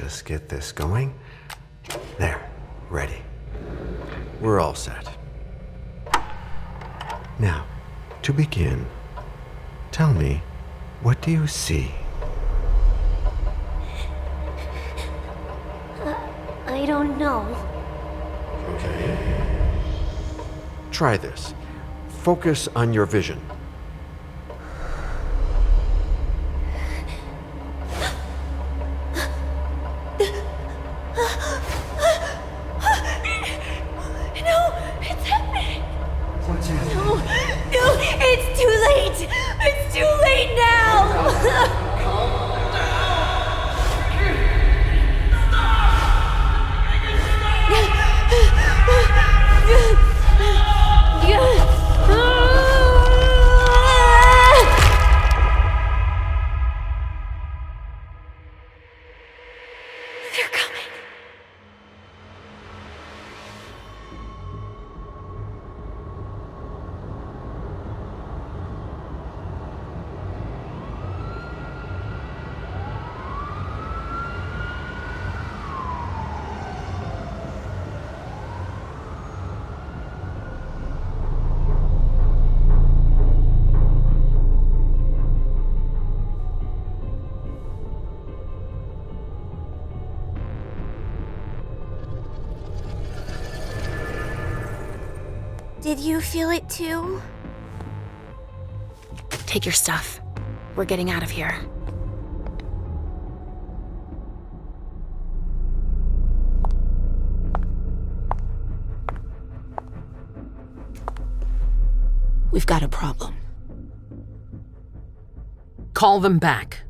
just get this going. There, ready. We're all set. Now, to begin, tell me, what do you see? I don't know. Okay. Try this. Focus on your vision. Did you feel it too? Take your stuff. We're getting out of here. We've got a problem. Call them back.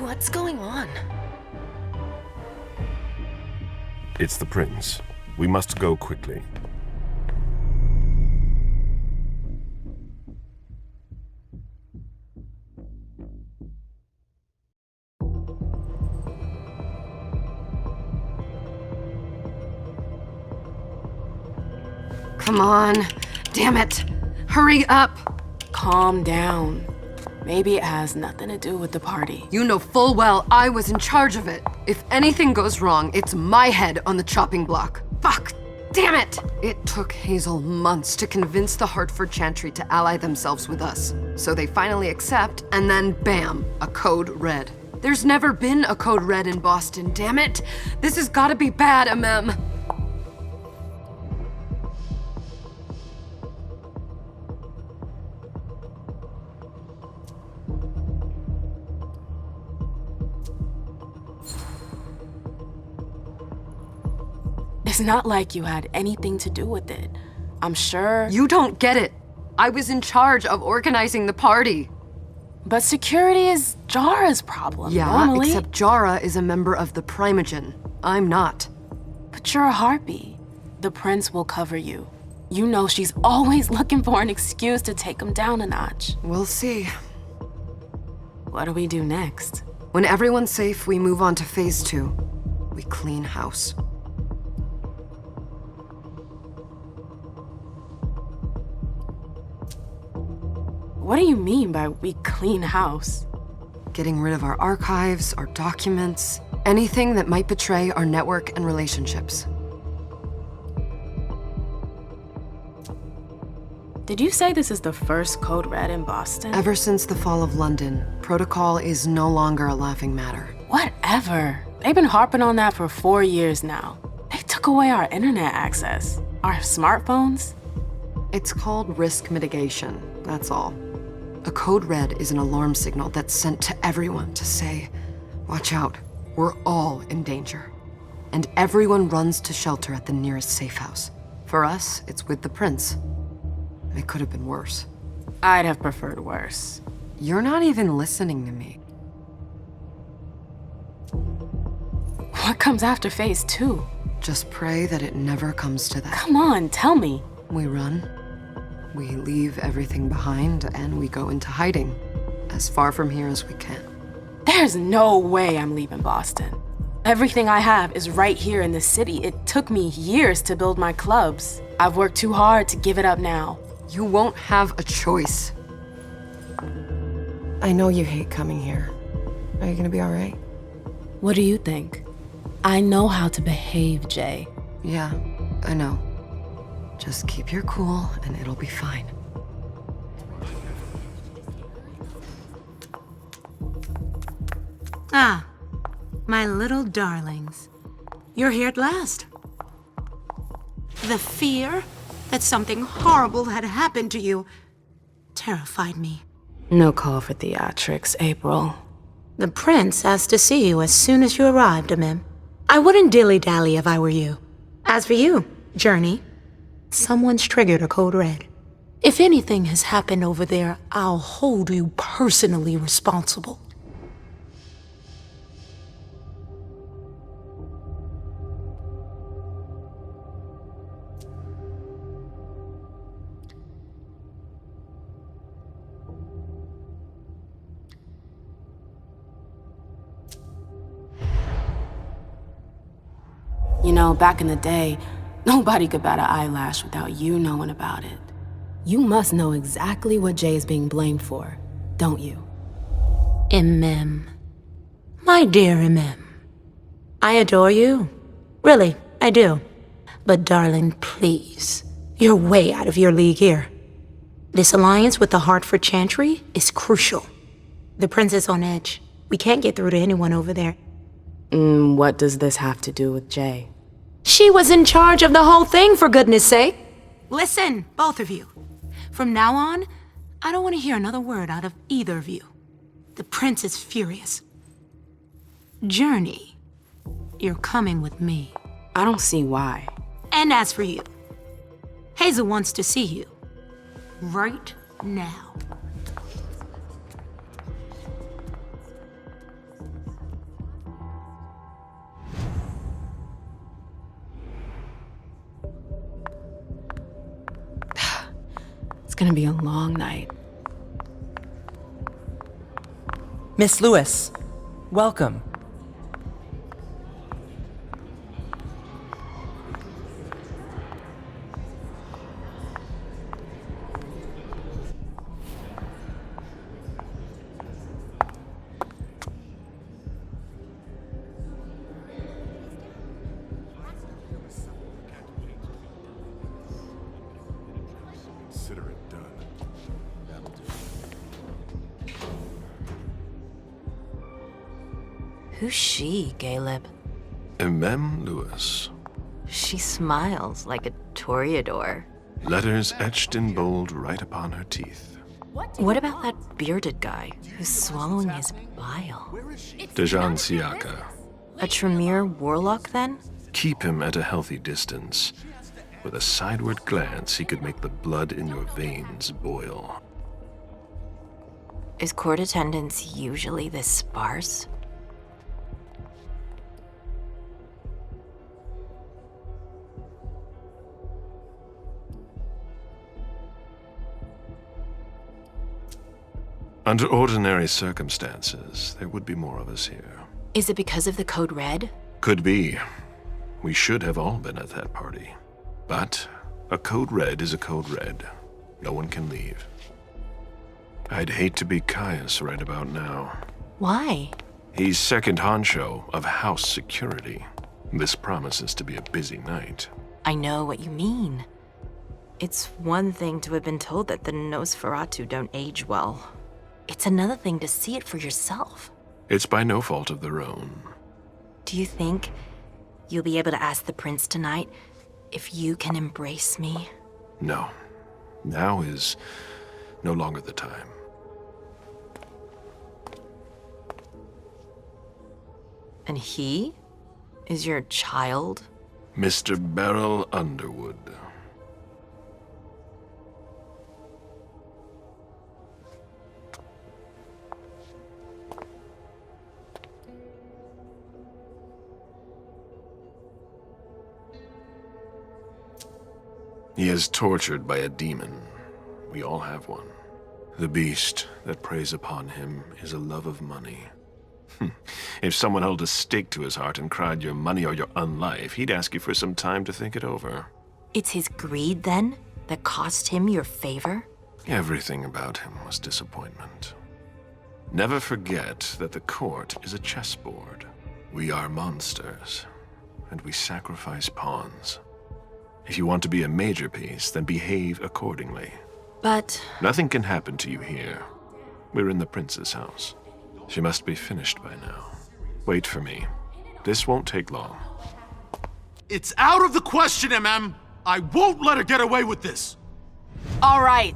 What's going on? It's the prince. We must go quickly. Come on. Damn it. Hurry up. Calm down. Maybe it has nothing to do with the party. You know full well I was in charge of it. If anything goes wrong, it's my head on the chopping block. Fuck! Damn it! It took Hazel months to convince the Hartford Chantry to ally themselves with us. So they finally accept, and then bam, a code red. There's never been a code red in Boston, damn it! This has gotta be bad, MM. It's not like you had anything to do with it. I'm sure. You don't get it. I was in charge of organizing the party. But security is Jara's problem, Yeah, normally. except Jara is a member of the Primogen. I'm not. But you're a harpy. The prince will cover you. You know she's always looking for an excuse to take him down a notch. We'll see. What do we do next? When everyone's safe, we move on to phase 2. We clean house. What do you mean by we clean house? Getting rid of our archives, our documents, anything that might betray our network and relationships. Did you say this is the first code red in Boston? Ever since the fall of London, protocol is no longer a laughing matter. Whatever. They've been harping on that for 4 years now. They took away our internet access. Our smartphones. It's called risk mitigation, that's all. A code red is an alarm signal that's sent to everyone to say, watch out, we're all in danger. And everyone runs to shelter at the nearest safe house. For us, it's with the prince. It could have been worse. I'd have preferred worse. You're not even listening to me. What comes after phase 2? Just pray that it never comes to that. Come on, tell me. We run, We leave everything behind and we go into hiding, as far from here as we can. There's no way I'm leaving Boston. Everything I have is right here in the city. It took me years to build my clubs. I've worked too hard to give it up now. You won't have a choice. I know you hate coming here. Are you gonna be all right? What do you think? I know how to behave, Jay. Yeah, I know. Just keep your cool and it'll be fine. Ah, my little darlings. You're here at last. The fear that something horrible had happened to you terrified me. No call for theatrics, April. The prince asked to see you as soon as you arrived, Amim. I wouldn't dilly-dally if I were you. As for you, Journey, someone's triggered a code red. If anything has happened over there, I'll hold you personally responsible. You know, back in the day, nobody could bat an eyelash without you knowing about it. You must know exactly what Jay is being blamed for, don't you? Imem. My dear Imem. I adore you. Really, I do. But darling, please. You're way out of your league here. This alliance with the Hartford Chantry is crucial. The prince is on edge. We can't get through to anyone over there. What does this have to do with Jay? She was in charge of the whole thing, for goodness sake. Listen, both of you. From now on, I don't want to hear another word out of either of you. The prince is furious. Journey, you're coming with me. I don't see why. And as for you, Hazel wants to see you. Right now. It's gonna be a long night. Miss Lewis, welcome. Consider it done. That'll do. Who's she, Caleb? Mem Lewis. She smiles like a toreador. Letters etched in bold right upon her teeth. What about that bearded guy who's swallowing his bile? Dejan Siaka. A Tremere warlock, then? Keep him at a healthy distance. With a sideward glance, he could make the blood in your veins boil. Is court attendance usually this sparse? Under ordinary circumstances, there would be more of us here. Is it because of the Code Red? Could be. We should have all been at that party. But a Code Red is a Code Red. No one can leave. I'd hate to be Caius right about now. Why? He's second honcho of house security. This promises to be a busy night. I know what you mean. It's one thing to have been told that the Nosferatu don't age well. It's another thing to see it for yourself. It's by no fault of their own. Do you think you'll be able to ask the prince tonight if you can embrace me? No. Now is no longer the time. And he is your child? Mr. Beryl Underwood. He is tortured by a demon. We all have one. The beast that preys upon him is a love of money. If someone held a stake to his heart and cried your money or your unlife, he'd ask you for some time to think it over. It's his greed, then, that cost him your favor? Everything about him was disappointment. Never forget that the court is a chessboard. We are monsters, and we sacrifice pawns. If you want to be a major piece, then behave accordingly. But Nothing can happen to you here. We're in the prince's house. She must be finished by now. Wait for me. This won't take long. It's out of the question, MM. I won't let her get away with this. All right.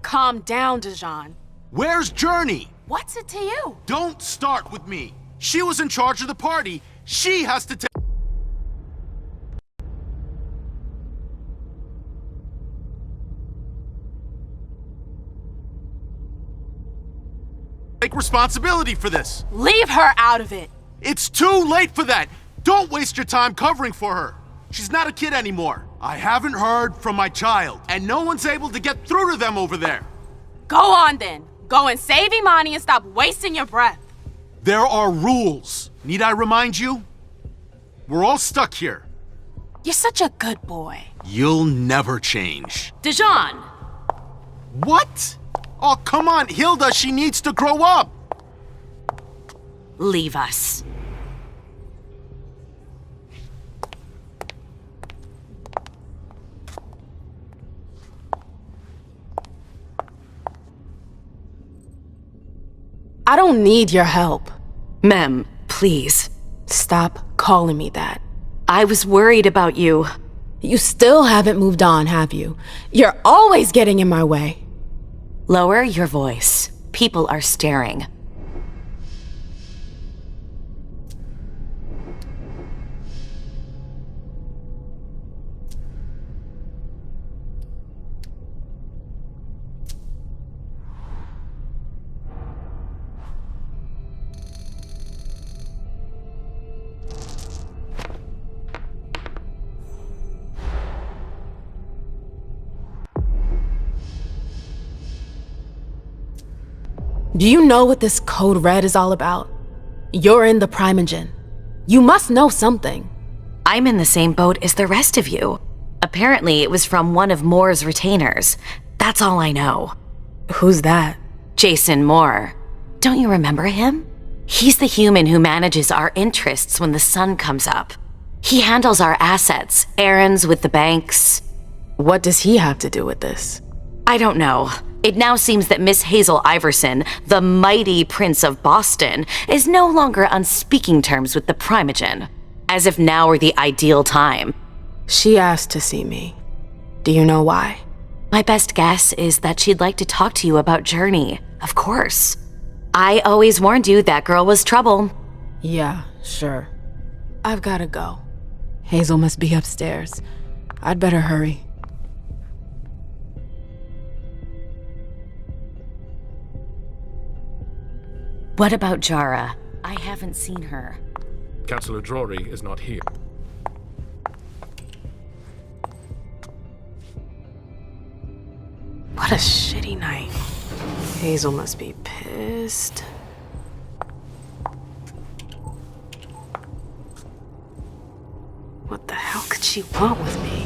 Calm down, Dijon. Where's Journey? What's it to you? Don't start with me. She was in charge of the party. She has to take responsibility for this. Leave her out of it. It's too late for that. Don't waste your time covering for her. She's not a kid anymore. I haven't heard from my child, and no one's able to get through to them over there. Go on then. Go and save Imani and stop wasting your breath. There are rules. Need I remind you? We're all stuck here. You're such a good boy. You'll never change. Dijon! What? Oh, come on, Hilda, she needs to grow up. leave us. I don't need your help. Mem, please. Stop calling me that. I was worried about you. You still haven't moved on, have you? You're always getting in my way. Lower your voice. People are staring. Do you know what this Code Red is all about? You're in the Primogen. You must know something. I'm in the same boat as the rest of you. Apparently, it was from one of Moore's retainers. That's all I know. Who's that? Jason Moore. Don't you remember him? He's the human who manages our interests when the sun comes up. He handles our assets, errands with the banks. What does he have to do with this? I don't know. It now seems that Miss Hazel Iverson, the mighty Prince of Boston, is no longer on speaking terms with the Primogen, as if now were the ideal time. She asked to see me. Do you know why? My best guess is that she'd like to talk to you about Journey, of course. I always warned you that girl was trouble. Yeah, sure. I've gotta go. Hazel must be upstairs. I'd better hurry. What about Jara? I haven't seen her. Councillor Drury is not here. What a shitty night. Hazel must be pissed. What the hell could she want with me?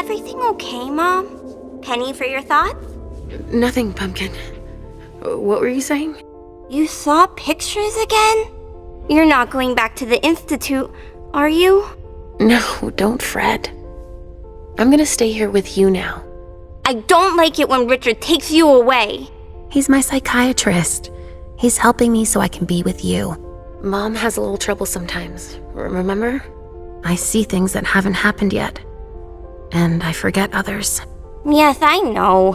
everything okay, Mom? Penny for your thoughts? Nothing, Pumpkin. What were you saying? You saw pictures again? You're not going back to the Institute, are you? No, don't fret. I'm gonna stay here with you now. I don't like it when Richard takes you away. He's my psychiatrist. He's helping me so I can be with you. Mom has a little trouble sometimes, remember? I see things that haven't happened yet. And I forget others. Yes, I know.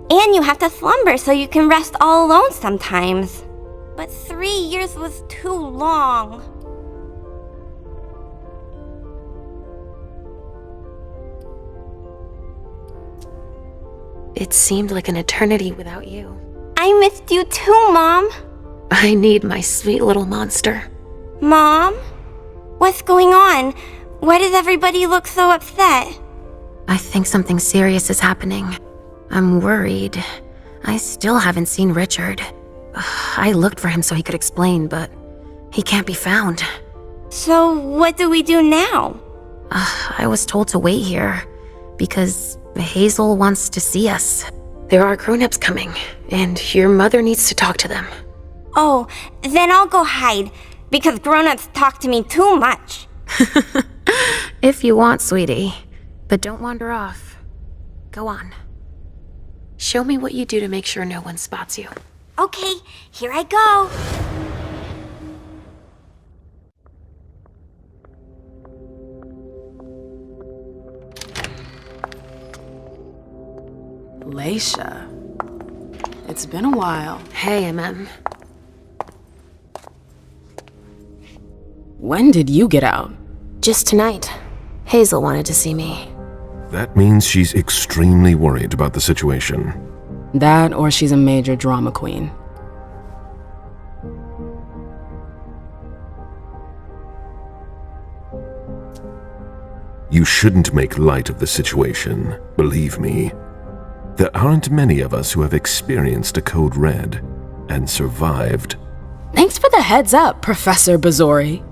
And you have to slumber so you can rest all alone sometimes. But 3 years was too long. It seemed like an eternity without you. I missed you too, Mom. I need my sweet little monster. Mom? What's going on? Why does everybody look so upset? I think something serious is happening. I'm worried. I still haven't seen Richard. I looked for him so he could explain, but he can't be found. So what do we do now? I was told to wait here because Hazel wants to see us. There are grown-ups coming, and your mother needs to talk to them. Oh, then I'll go hide, because grown-ups talk to me too much. If you want, sweetie. But don't wander off. Go on. Show me what you do to make sure no one spots you. Okay, here I go. Leisha. It's been a while. Hey, MM. When did you get out? Just tonight. Hazel wanted to see me. That means she's extremely worried about the situation. That or she's a major drama queen. You shouldn't make light of the situation, believe me. There aren't many of us who have experienced a code red and survived. Thanks for the heads up, Professor Bazori.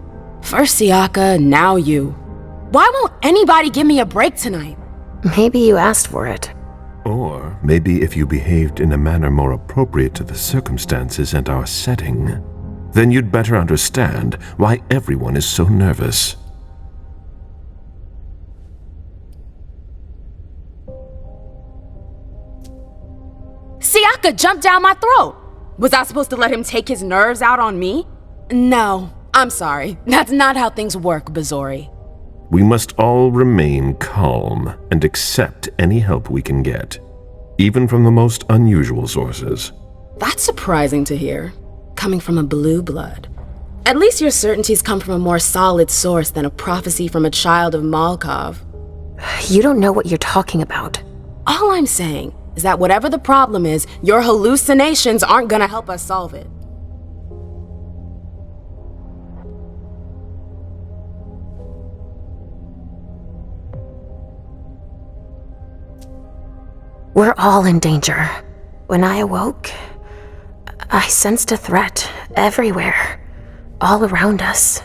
First Siaka, now you. Why won't anybody give me a break tonight? Maybe you asked for it. Or maybe if you behaved in a manner more appropriate to the circumstances and our setting, then you'd better understand why everyone is so nervous. Siaka jumped down my throat. Was I supposed to let him take his nerves out on me? No, I'm sorry. That's not how things work, Bazori. We must all remain calm and accept any help we can get, even from the most unusual sources. That's surprising to hear, coming from a blue blood. At least your certainties come from a more solid source than a prophecy from a child of Malkov. You don't know what you're talking about. All I'm saying is that whatever the problem is, your hallucinations aren't gonna help us solve it. We're all in danger. When I awoke, I sensed a threat everywhere, all around us.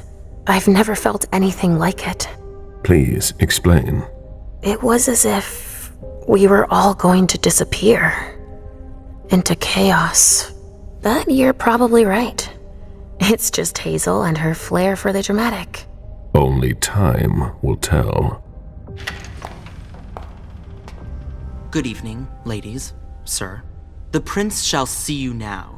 I've never felt anything like it. Please explain. It was as if we were all going to disappear into chaos. But you're probably right. It's just Hazel and her flair for the dramatic. Only time will tell. Good evening, ladies, sir. The prince shall see you now.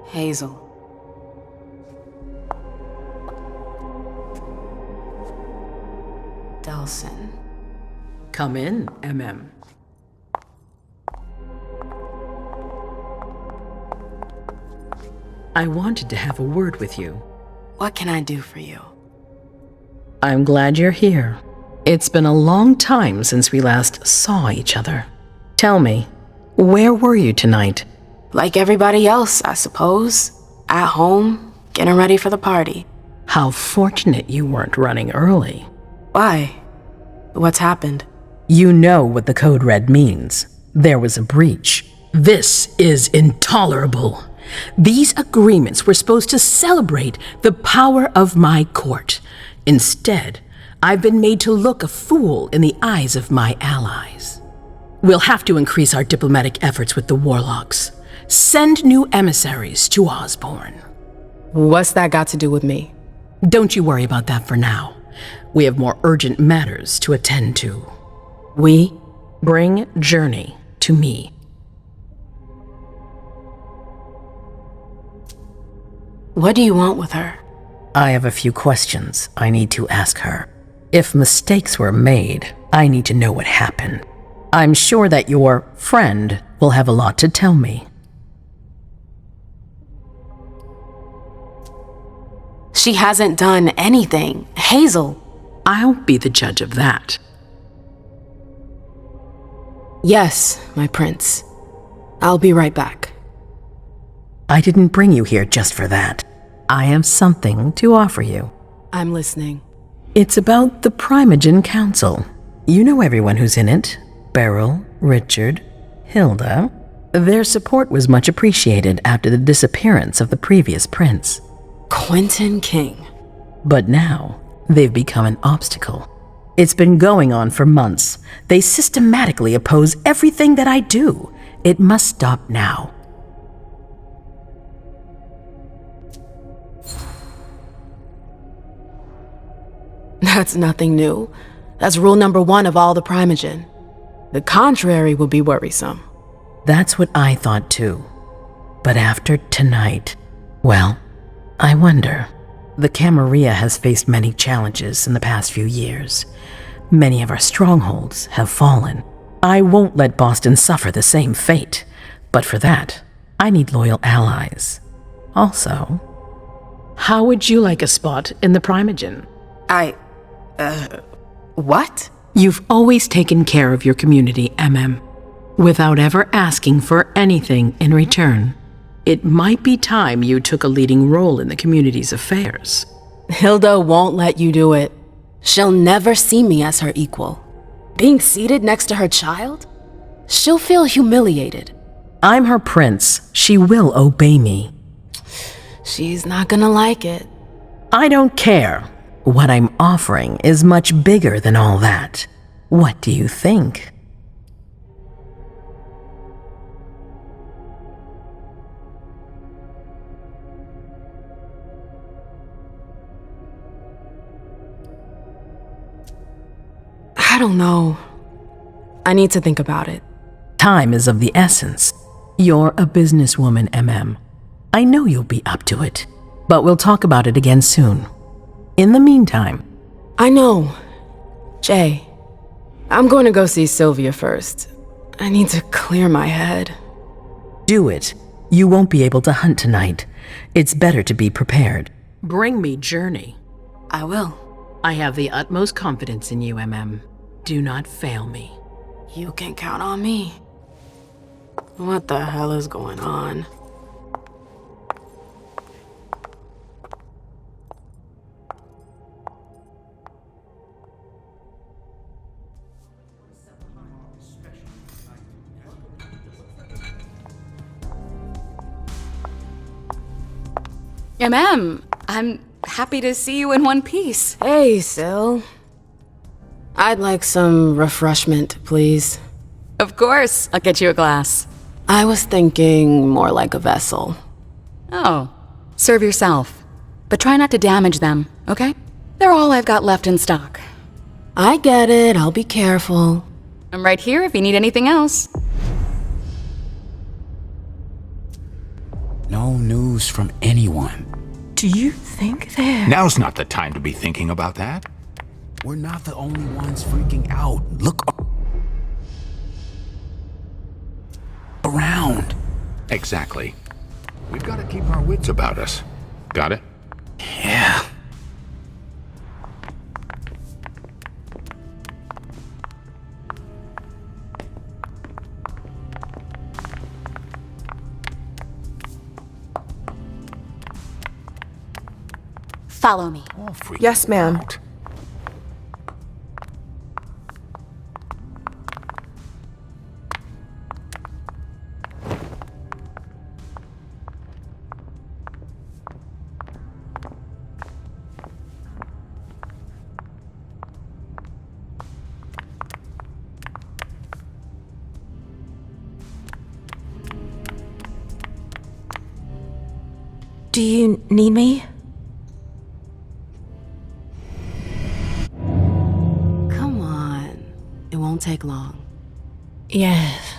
Hazel. Delson. Come in, MM. I wanted to have a word with you. What can I do for you? I'm glad you're here. It's been a long time since we last saw each other. Tell me, where were you tonight? Like everybody else, I suppose. At home, getting ready for the party. How fortunate you weren't running early. Why? What's happened? You know what the Code Red means. There was a breach. This is intolerable. These agreements were supposed to celebrate the power of my court. Instead, I've been made to look a fool in the eyes of my allies. We'll have to increase our diplomatic efforts with the warlocks. Send new emissaries to Osborne. What's that got to do with me? Don't you worry about that for now. We have more urgent matters to attend to. We? Bring Journey to me. What do you want with her? I have a few questions I need to ask her. If mistakes were made, I need to know what happened. I'm sure that your friend will have a lot to tell me. She hasn't done anything. Hazel. I'll be the judge of that. Yes, my prince. I'll be right back. I didn't bring you here just for that. I have something to offer you. I'm listening. It's about the Primogen Council. You know everyone who's in it. Beryl, Richard, Hilda. Their support was much appreciated after the disappearance of the previous prince. Quentin King. But now, they've become an obstacle. It's been going on for months. They systematically oppose everything that I do. It must stop now. That's nothing new. That's rule number 1 of all the Primogen. The contrary would be worrisome. That's what I thought too. But after tonight, well, I wonder. The Camarilla has faced many challenges in the past few years. Many of our strongholds have fallen. I won't let Boston suffer the same fate. But for that, I need loyal allies. Also, how would you like a spot in the Primogen? What? You've always taken care of your community, MM, without ever asking for anything in return. It might be time you took a leading role in the community's affairs. Hilda won't let you do it. She'll never see me as her equal. Being seated next to her child? She'll feel humiliated. I'm her prince. She will obey me. She's not gonna like it. I don't care. What I'm offering is much bigger than all that. What do you think? I don't know. I need to think about it. Time is of the essence. You're a businesswoman, MM. I know you'll be up to it, but we'll talk about it again soon. In the meantime... I know. Jay, I'm going to go see Sylvia first. I need to clear my head. Do it. You won't be able to hunt tonight. It's better to be prepared. Bring me Journey. I will. I have the utmost confidence in you, MM. Do not fail me. You can count on me. What the hell is going on? I'm happy to see you in one piece. Hey, Syl. I'd like some refreshment, please. Of course, I'll get you a glass. I was thinking more like a vessel. Oh, serve yourself. But try not to damage them, okay? They're all I've got left in stock. I get it, I'll be careful. I'm right here if you need anything else. No news from anyone. Do you think they're... Now's not the time to be thinking about that. We're not the only ones freaking out. Look around. Exactly. We've got to keep our wits about us. Got it? Yeah. Follow me. Yes, ma'am. Do you need me? Come on. It won't take long. Yes.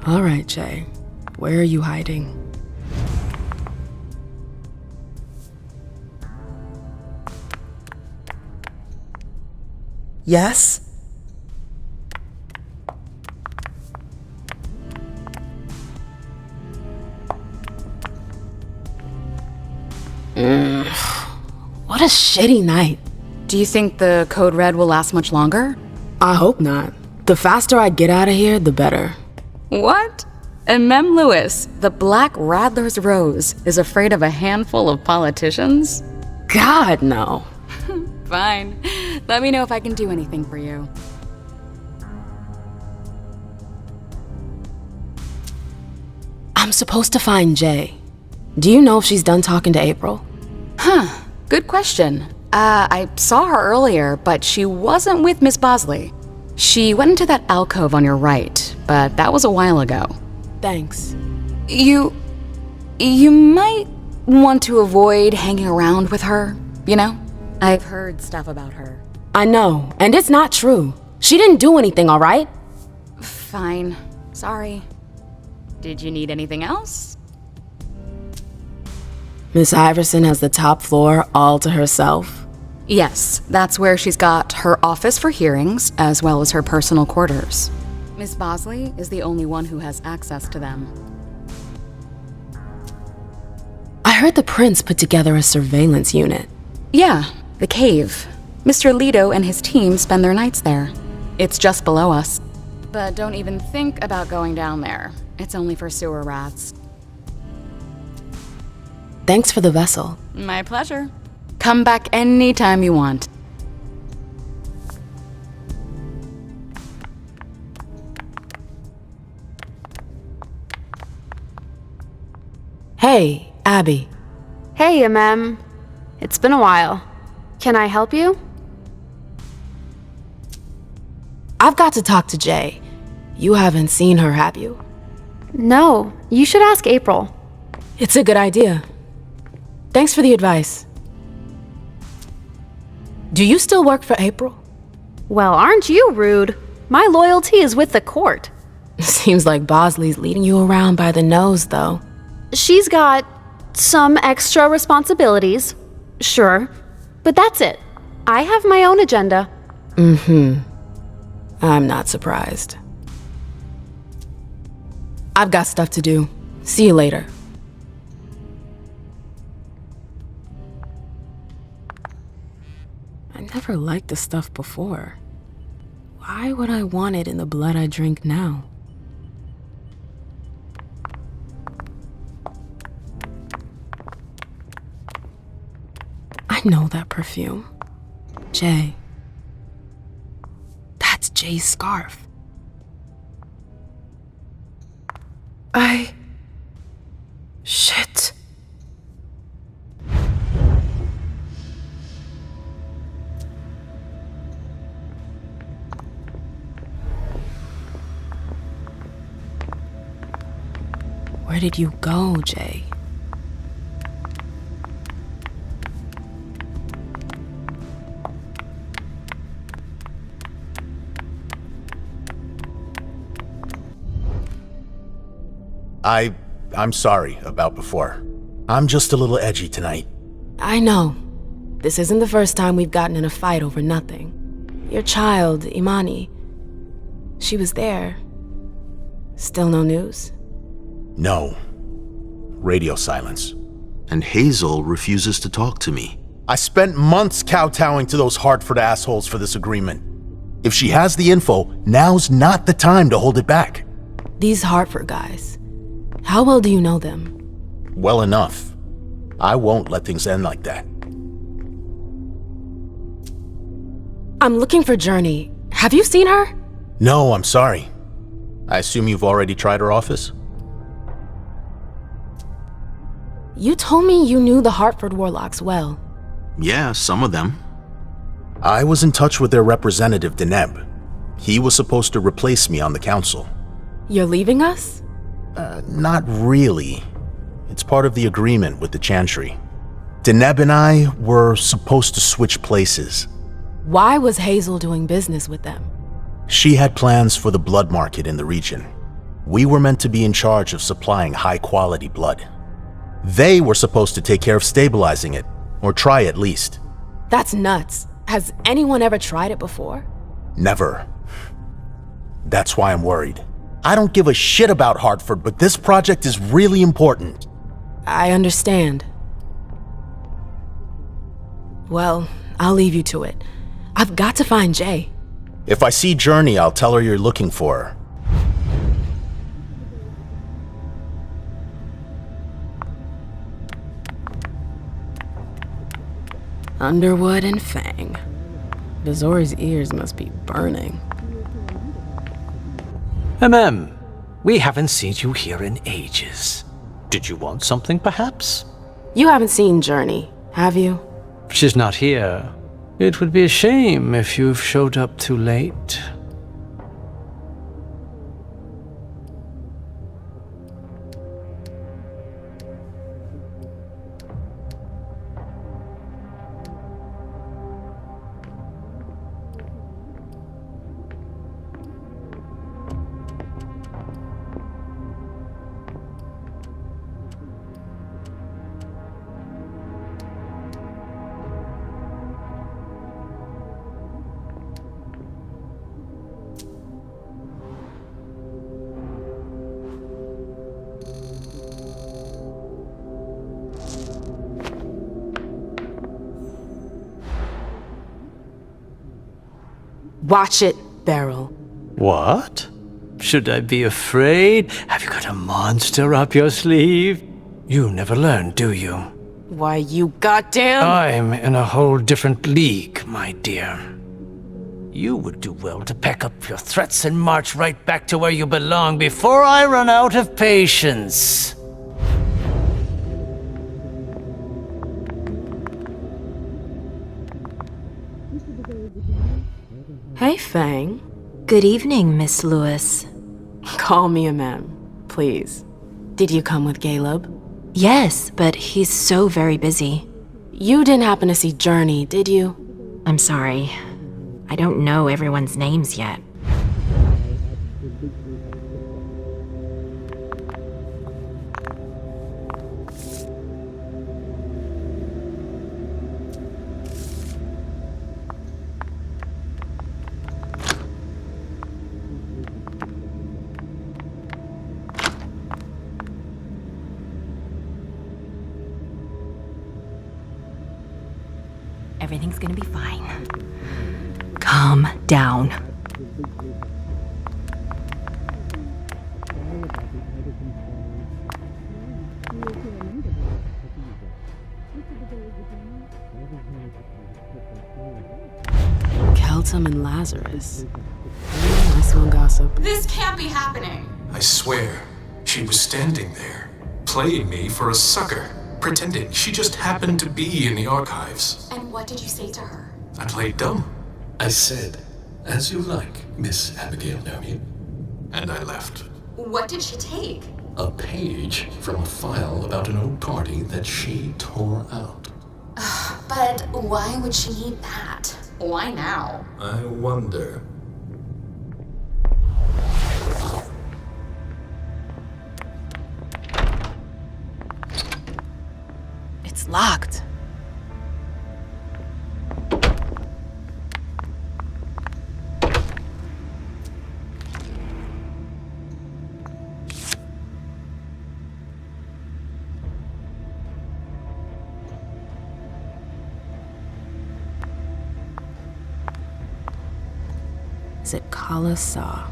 All right, Jay. Where are you hiding? Yes? What a shitty night. Do you think the Code Red will last much longer? I hope not. The faster I get out of here, the better. What? And Mem Lewis, the Black Rattler's Rose, is afraid of a handful of politicians? God, no. Fine. Let me know if I can do anything for you. I'm supposed to find Jay. Do you know if she's done talking to April? Huh. Good question. I saw her earlier, but she wasn't with Miss Bosley. She went into that alcove on your right, but that was a while ago. Thanks. You might want to avoid hanging around with her, you know? I've heard stuff about her. I know, and it's not true. She didn't do anything, all right? Fine. Sorry. Did you need anything else? Miss Iverson has the top floor all to herself. Yes, that's where she's got her office for hearings, as well as her personal quarters. Miss Bosley is the only one who has access to them. I heard the prince put together a surveillance unit. Yeah, the cave. Mr. Leto and his team spend their nights there. It's just below us. But don't even think about going down there. It's only for sewer rats. Thanks for the vessel. My pleasure. Come back anytime you want. Hey, Abby. Hey, It's been a while. Can I help you? I've got to talk to Jay. You haven't seen her, have you? No, you should ask April. It's a good idea. Thanks for the advice. Do you still work for April? Well, aren't you rude? My loyalty is with the court. Seems like Bosley's leading you around by the nose, though. She's got some extra responsibilities, sure, but that's it. I have my own agenda. I'm not surprised. I've got stuff to do. See you later. I never liked this stuff before. Why would I want it in the blood I drink now? I know that perfume. Jay. That's Jay's scarf. Shit. Where did you go, Jay? I'm sorry about before. I'm just a little edgy tonight. I know. This isn't the first time we've gotten in a fight over nothing. Your child, Imani, she was there. Still no news? No. Radio silence. And Hazel refuses to talk to me. I spent months kowtowing to those Hartford assholes for this agreement. If she has the info, now's not the time to hold it back. These Hartford guys, how well do you know them? Well enough. I won't let things end like that. I'm looking for Journey. Have you seen her? No, I'm sorry. I assume you've already tried her office? You told me you knew the Hartford Warlocks well. Yeah, some of them. I was in touch with their representative, Deneb. He was supposed to replace me on the council. You're leaving us? Not really. It's part of the agreement with the Chantry. Deneb and I were supposed to switch places. Why was Hazel doing business with them? She had plans for the blood market in the region. We were meant to be in charge of supplying high-quality blood. They were supposed to take care of stabilizing it, or try at least. That's nuts. Has anyone ever tried it before? Never. That's why I'm worried. I don't give a shit about Hartford, but this project is really important. I understand. Well, I'll leave you to it. I've got to find Jay. If I see Journey, I'll tell her you're looking for her. Underwood and Fang. Bazori's ears must be burning. We haven't seen you here in ages. Did you want something, perhaps? You haven't seen Journey, have you? She's not here. It would be a shame if you've showed up too late. Watch it, Beryl. What? Should I be afraid? Have you got a monster up your sleeve? You never learn, do you? Why, you goddamn... I'm in a whole different league, my dear. You would do well to pack up your threats and march right back to where you belong before I run out of patience. Hey, Fang. Good evening, Miss Lewis. Call me a ma'am, please. Did you come with Caleb? Yes, but he's so very busy. You didn't happen to see Journey, did you? I'm sorry. I don't know everyone's names yet. Everything's gonna be fine. Calm down. Keltum and Lazarus. Nice one, gossip. This can't be happening. I swear, she was standing there, playing me for a sucker, pretending she just happened to be in the archives. And what did you say to her? I played dumb. I said, "As you like, Miss Abigail Nermian." And I left. What did she take? A page from a file about an old party that she tore out. But why would she need that? Why now? I wonder. It's locked. Is it Kala Sa?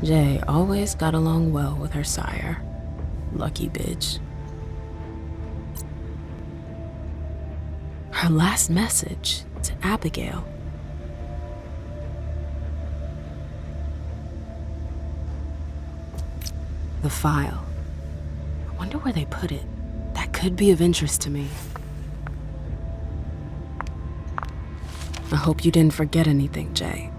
Jay always got along well with her sire. Lucky bitch. Her last message to Abigail. The file. I wonder where they put it. That could be of interest to me. I hope you didn't forget anything, Jay.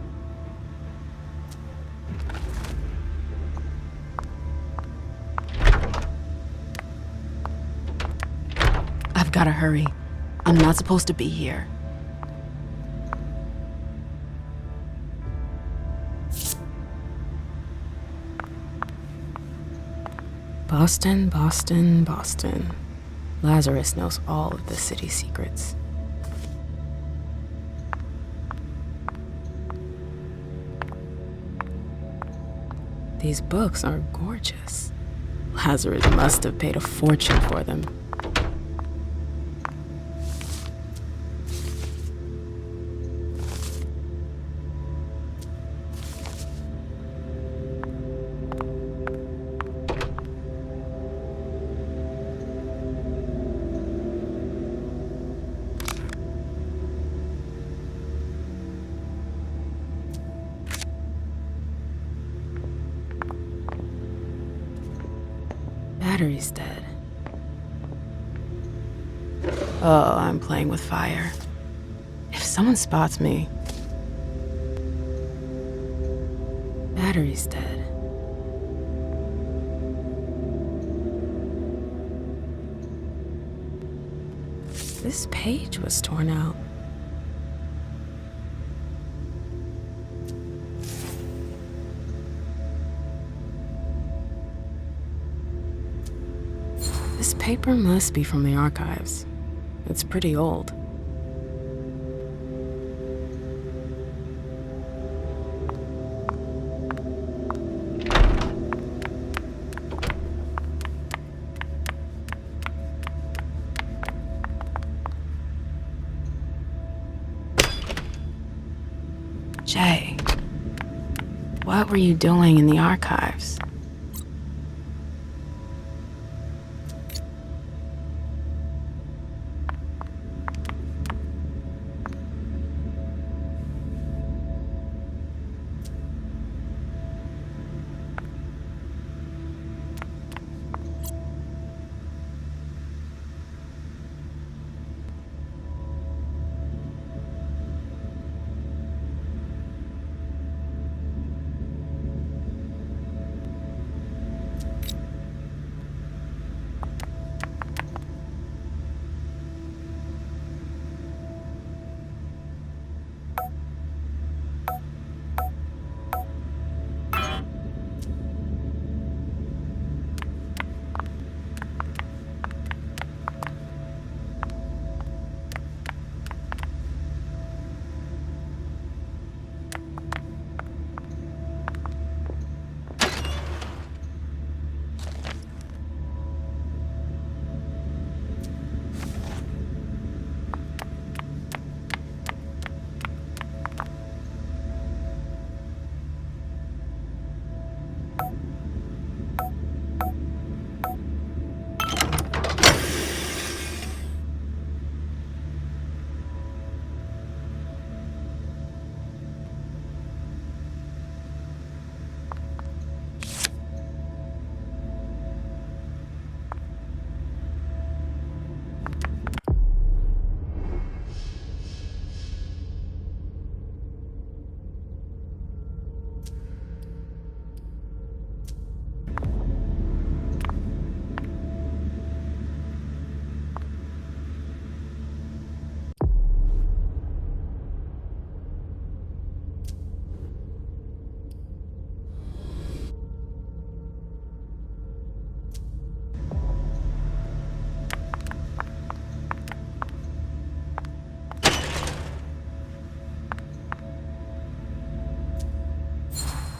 I've gotta hurry. I'm not supposed to be here. Boston, Boston, Boston. Lazarus knows all of the city's secrets. These books are gorgeous. Lazarus must have paid a fortune for them. Battery's dead. Oh, I'm playing with fire. If someone spots me... Battery's dead. This page was torn out. This paper must be from the archives. It's pretty old. Jay, what were you doing in the archives?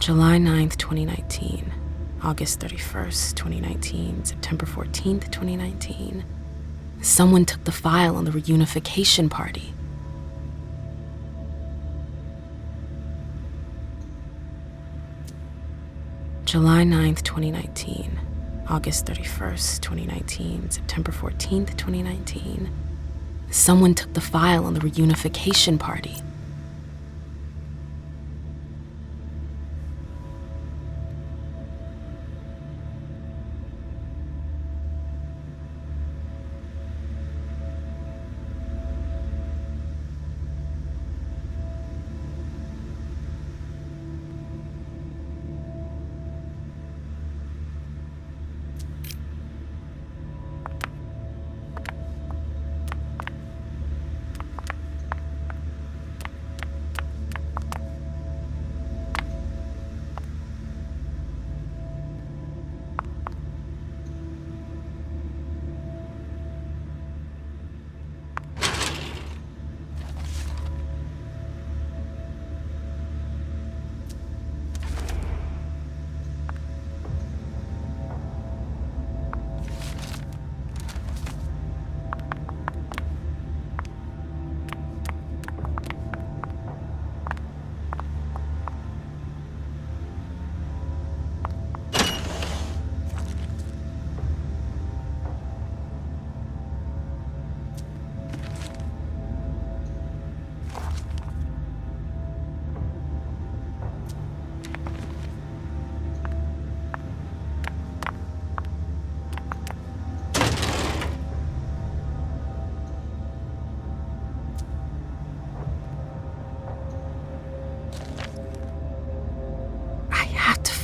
July 9th, 2019. August 31st, 2019. September 14th, 2019. Someone took the file on the reunification party. July 9th, 2019. August 31st, 2019. September 14th, 2019. Someone took the file on the reunification party.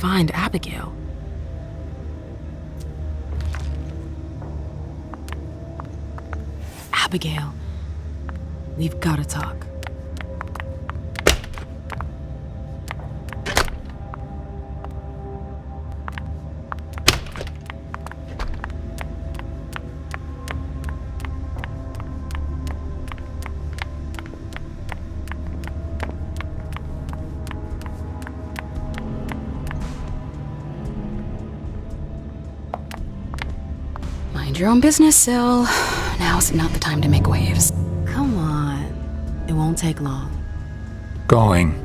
Find Abigail. Abigail, we've got to talk. Mind your own business, Sil. Now's not the time to make waves. Come on. It won't take long. Going.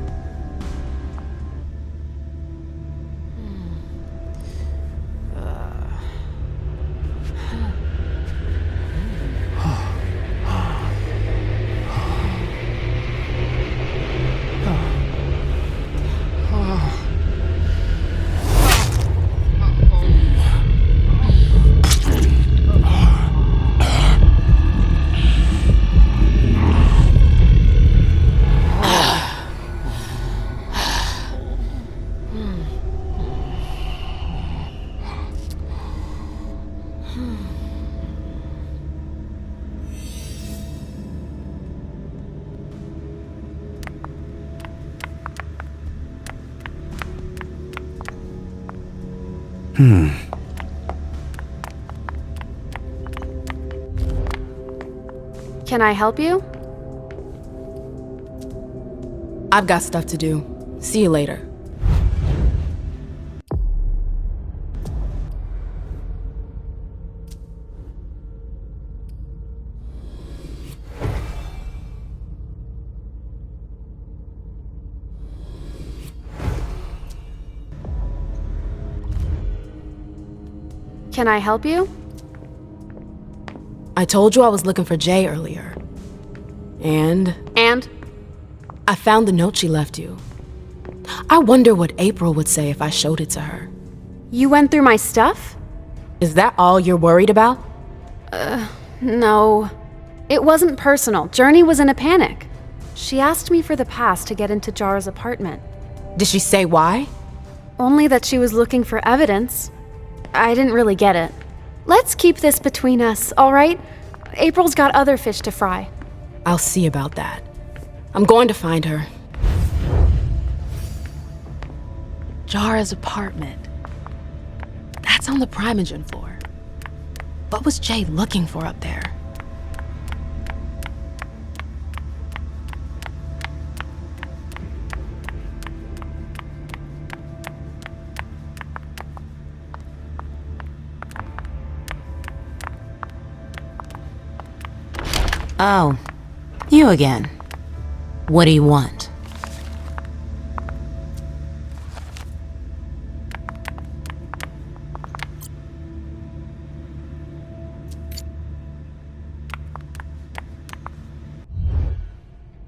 Can I help you? I've got stuff to do. See you later. Can I help you? I told you I was looking for Jay earlier. And? I found the note she left you. I wonder what April would say if I showed it to her. You went through my stuff? Is that all you're worried about? No. It wasn't personal. Journey was in a panic. She asked me for the pass to get into Jara's apartment. Did she say why? Only that she was looking for evidence. I didn't really get it. Let's keep this between us, all right? April's got other fish to fry. I'll see about that. I'm going to find her. Jara's apartment. That's on the Primogen floor. What was Jay looking for up there? Oh, you again. What do you want?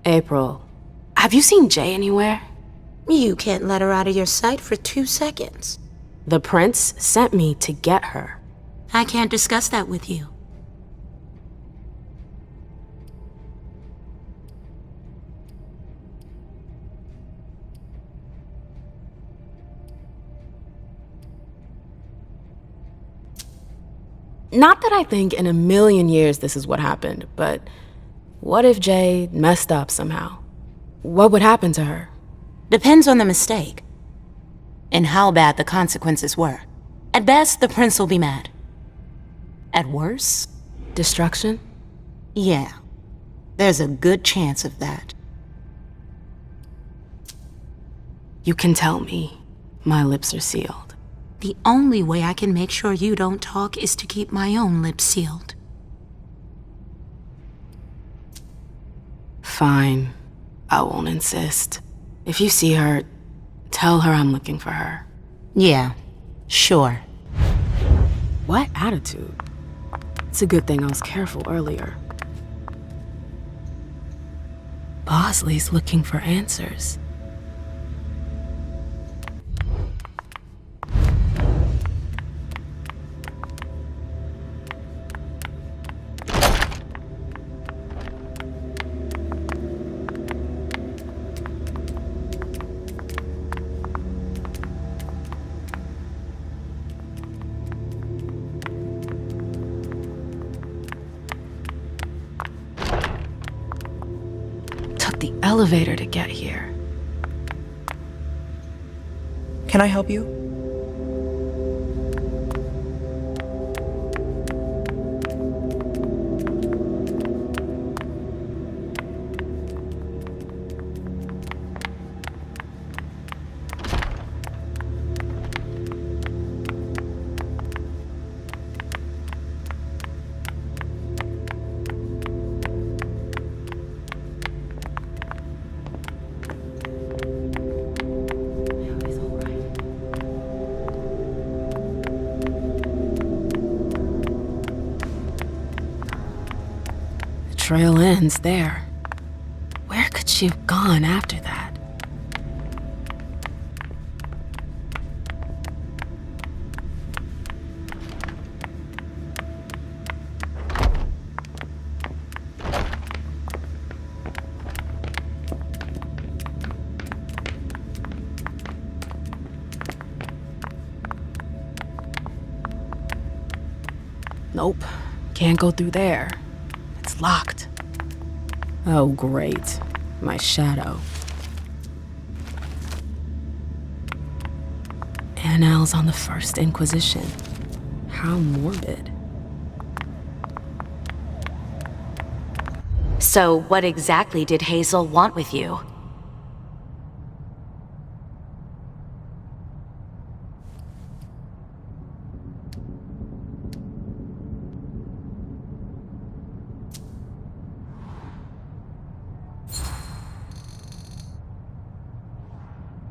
April, have you seen Jay anywhere? You can't let her out of your sight for 2 seconds. The prince sent me to get her. I can't discuss that with you. Not that I think in a million years this is what happened, but what if Jay messed up somehow? What would happen to her? Depends on the mistake. And how bad the consequences were. At best, the prince will be mad. At worst? Destruction? Yeah. There's a good chance of that. You can tell me. My lips are sealed. The only way I can make sure you don't talk is to keep my own lips sealed. Fine. I won't insist. If you see her, tell her I'm looking for her. Yeah, sure. What attitude? It's a good thing I was careful earlier. Bosley's looking for answers. The elevator to get here. Can I help you? Trail ends there. Where could she have gone after that? Nope, can't go through there. It's locked. Oh, great. My shadow. Annals on the First Inquisition. How morbid. So, what exactly did Hazel want with you?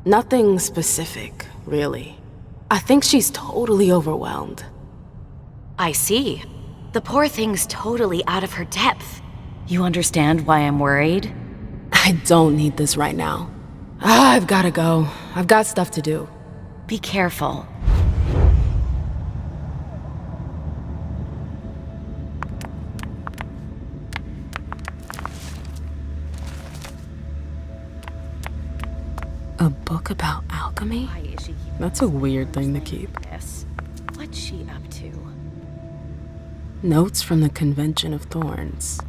Nothing specific, really. I think she's totally overwhelmed. I see. The poor thing's totally out of her depth. You understand why I'm worried? I don't need this right now. I've gotta go. I've got stuff to do. Be careful. A book about alchemy? That's a weird thing to keep. What's she up to? Notes from the Convention of Thorns.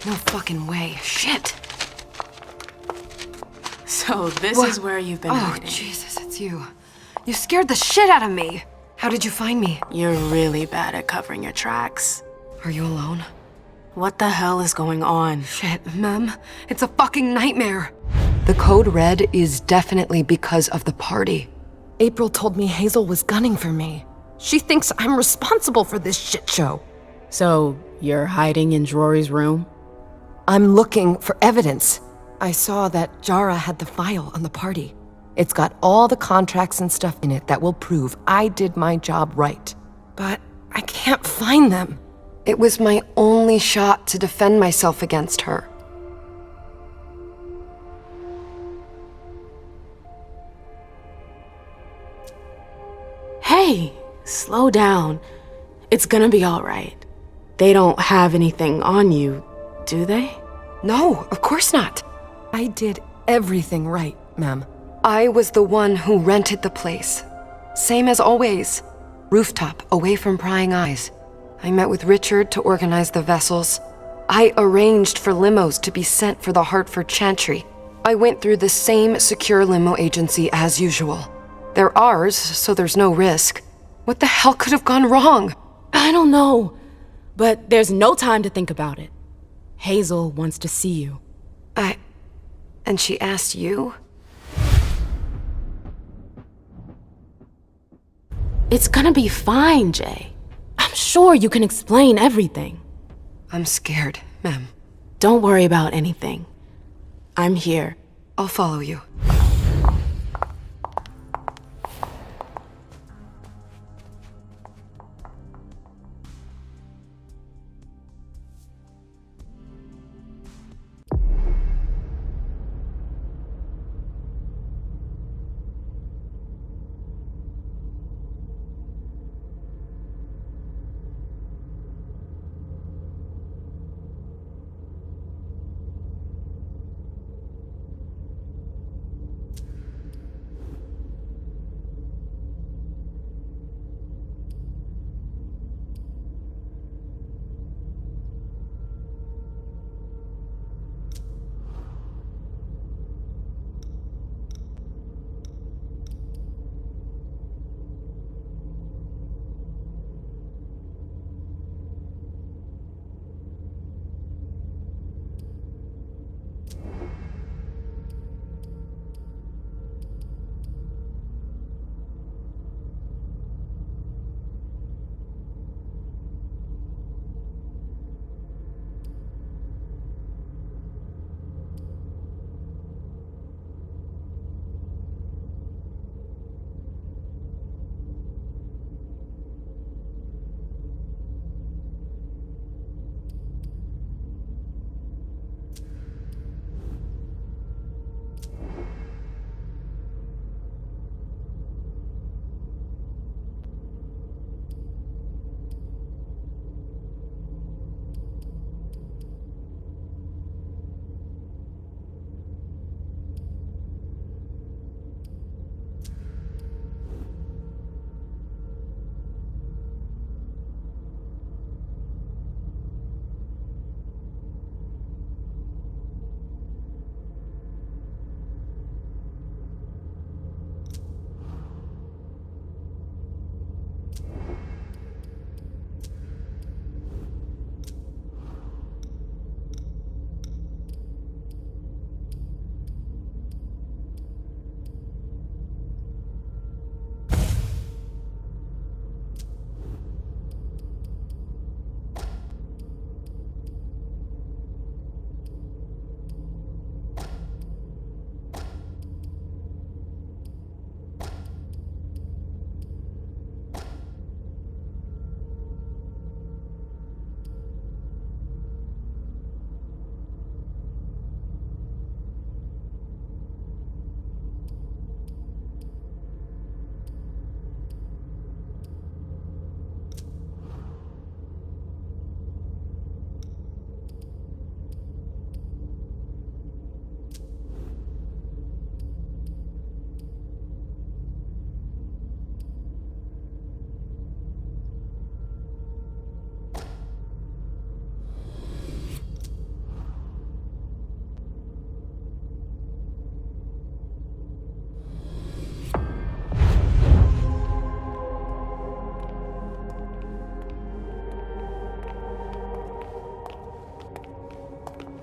No fucking way. Shit. So this What? is where you've been Oh, hiding. Jesus, it's you. You scared the shit out of me. How did you find me? You're really bad at covering your tracks. Are you alone? What the hell is going on? Shit, Mem. It's a fucking nightmare. The code red is definitely because of the party. April told me Hazel was gunning for me. She thinks I'm responsible for this shit show. So, you're hiding in Drury's room? I'm looking for evidence. I saw that Jara had the file on the party. It's got all the contracts and stuff in it that will prove I did my job right. But I can't find them. It was my only shot to defend myself against her. Hey, slow down. It's gonna be alright. They don't have anything on you, do they? No, of course not. I did everything right, Mem. I was the one who rented the place. Same as always. Rooftop, away from prying eyes. I met with Richard to organize the vessels. I arranged for limos to be sent for the Hartford Chantry. I went through the same secure limo agency as usual. They're ours, so there's no risk. What the hell could have gone wrong? I don't know, but there's no time to think about it. Hazel wants to see you. And she asked you? It's gonna be fine, Jay. I'm sure you can explain everything. I'm scared, Mem. Don't worry about anything. I'm here. I'll follow you.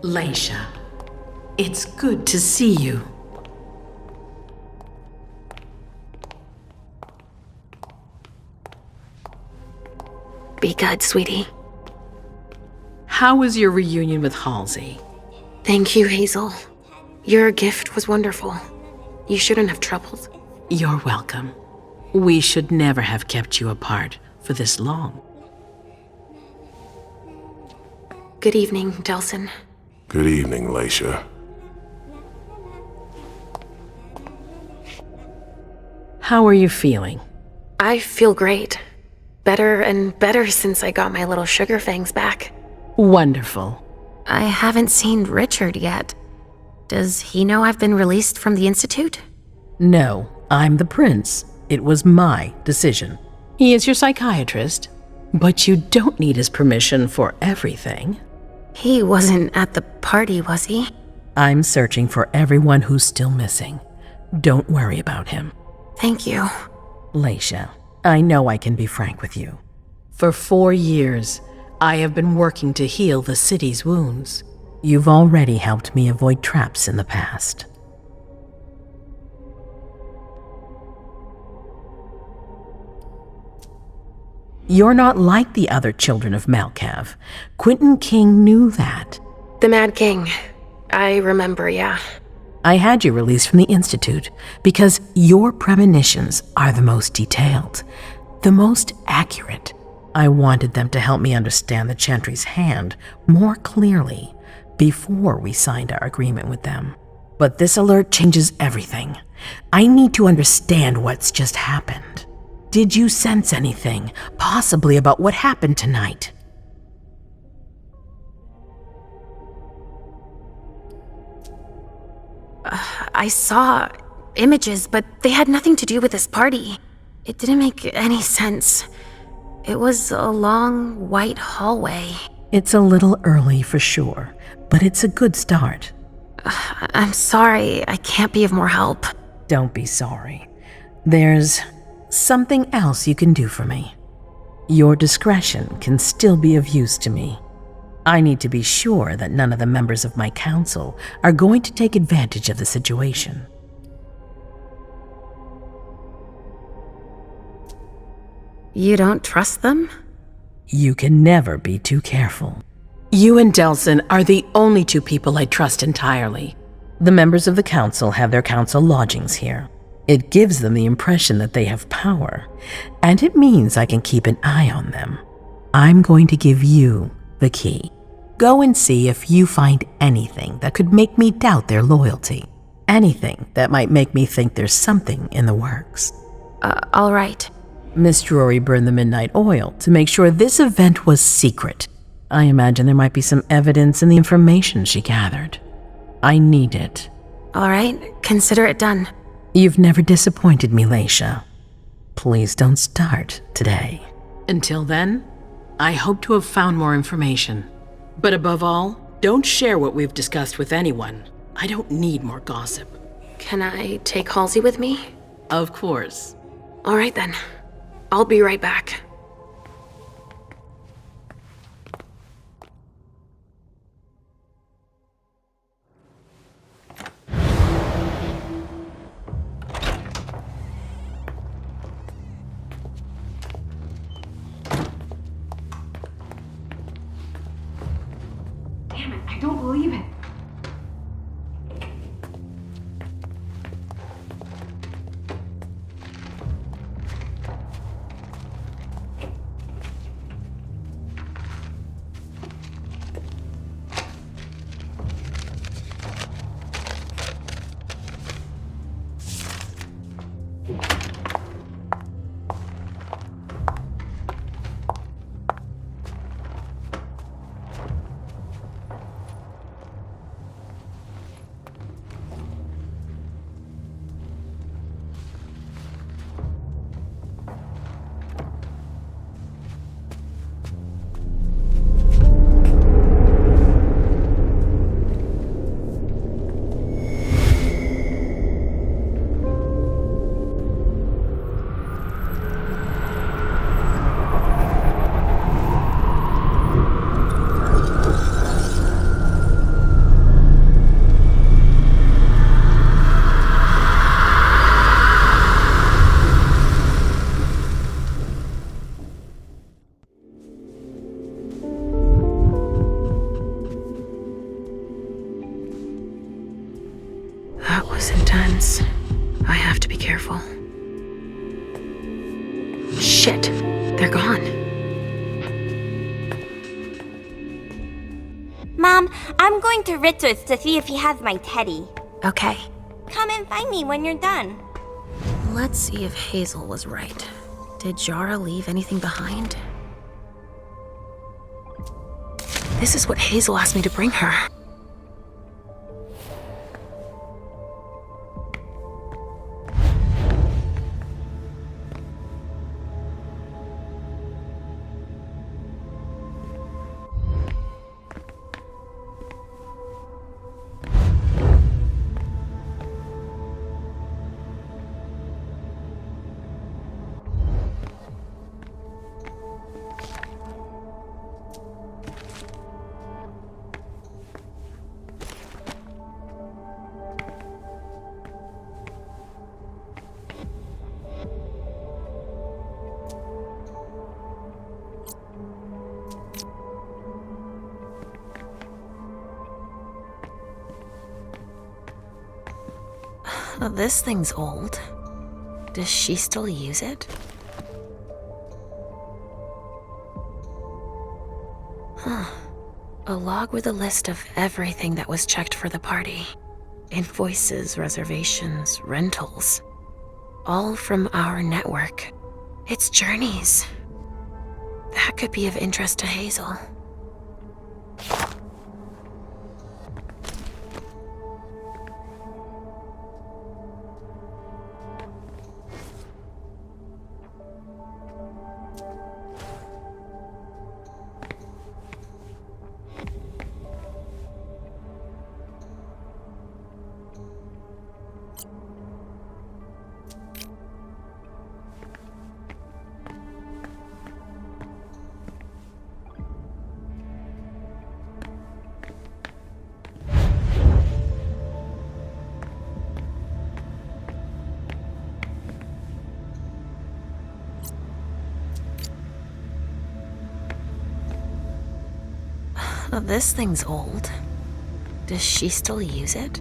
Leisha, it's good to see you. Be good, sweetie. How was your reunion with Halsey? Thank you, Hazel. Your gift was wonderful. You shouldn't have troubled. You're welcome. We should never have kept you apart for this long. Good evening, Delsin. Good evening, Leisha. How are you feeling? I feel great. Better and better since I got my little sugar fangs back. Wonderful. I haven't seen Richard yet. Does he know I've been released from the Institute? No, I'm the prince. It was my decision. He is your psychiatrist, but you don't need his permission for everything. He wasn't at the party, was he? I'm searching for everyone who's still missing. Don't worry about him. Thank you. Leisha, I know I can be frank with you. For 4 years, I have been working to heal the city's wounds. You've already helped me avoid traps in the past. You're not like the other children of Malkav. Quentin King knew that. The Mad King. I remember, yeah. I had you released from the Institute because your premonitions are the most detailed, the most accurate. I wanted them to help me understand the Chantry's hand more clearly before we signed our agreement with them. But this alert changes everything. I need to understand what's just happened. Did you sense anything, possibly about what happened tonight? I saw images, but they had nothing to do with this party. It didn't make any sense. It was a long, white hallway. It's a little early for sure, but it's a good start. I'm sorry, I can't be of more help. Don't be sorry. There's something else you can do for me. Your discretion can still be of use to me. I need to be sure that none of the members of my council are going to take advantage of the situation. You don't trust them? You can never be too careful. You and Delsin are the only two people I trust entirely. The members of the council have their council lodgings here. It gives them the impression that they have power, and it means I can keep an eye on them. I'm going to give you the key. Go and see if you find anything that could make me doubt their loyalty. Anything that might make me think there's something in the works. All right. Miss Drury burned the midnight oil to make sure this event was secret. I imagine there might be some evidence in the information she gathered. I need it. All right, consider it done. You've never disappointed me, Leisha. Please don't start today. Until then, I hope to have found more information. But above all, don't share what we've discussed with anyone. I don't need more gossip. Can I take Halsey with me? Of course. All right then. I'll be right back. Damn it, I don't believe it. That was intense. I have to be careful. Shit, they're gone. Mom, I'm going to Richard's to see if he has my teddy. Okay. Come and find me when you're done. Let's see if Hazel was right. Did Jara leave anything behind? This is what Hazel asked me to bring her. This thing's old. Does she still use it? Huh. A log with a list of everything that was checked for the party. Invoices, reservations, rentals. All from our network. It's journeys. That could be of interest to Hazel. This thing's old. Does she still use it?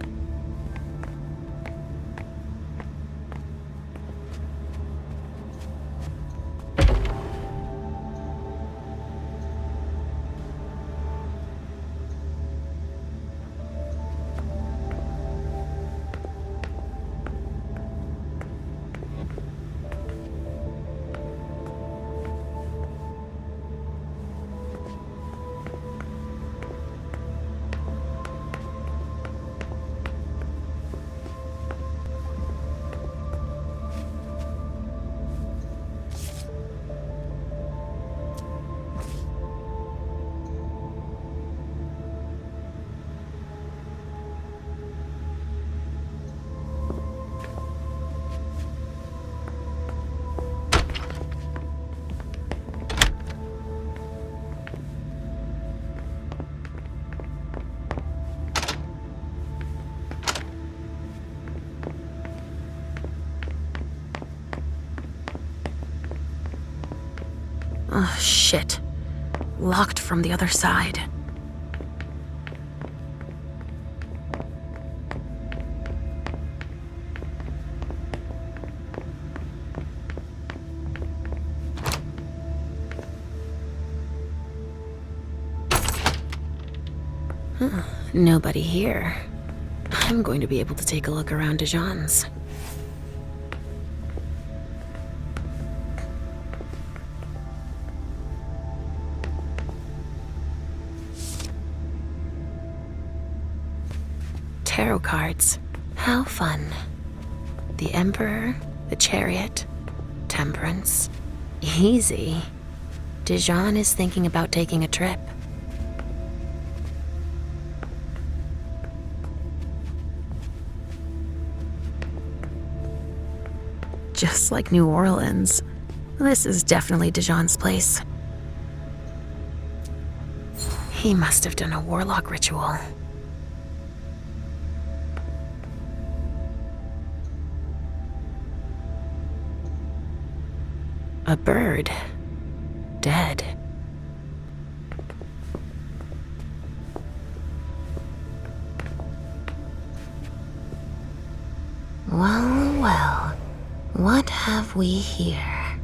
Oh, shit. Locked from the other side. Nobody here. I'm going to be able to take a look around Dijon's. Tarot cards. How fun. The Emperor, the Chariot, Temperance. Easy. Dijon is thinking about taking a trip. Just like New Orleans. This is definitely Dijon's place. He must have done a warlock ritual. A bird. Dead. Well, well. What have we here?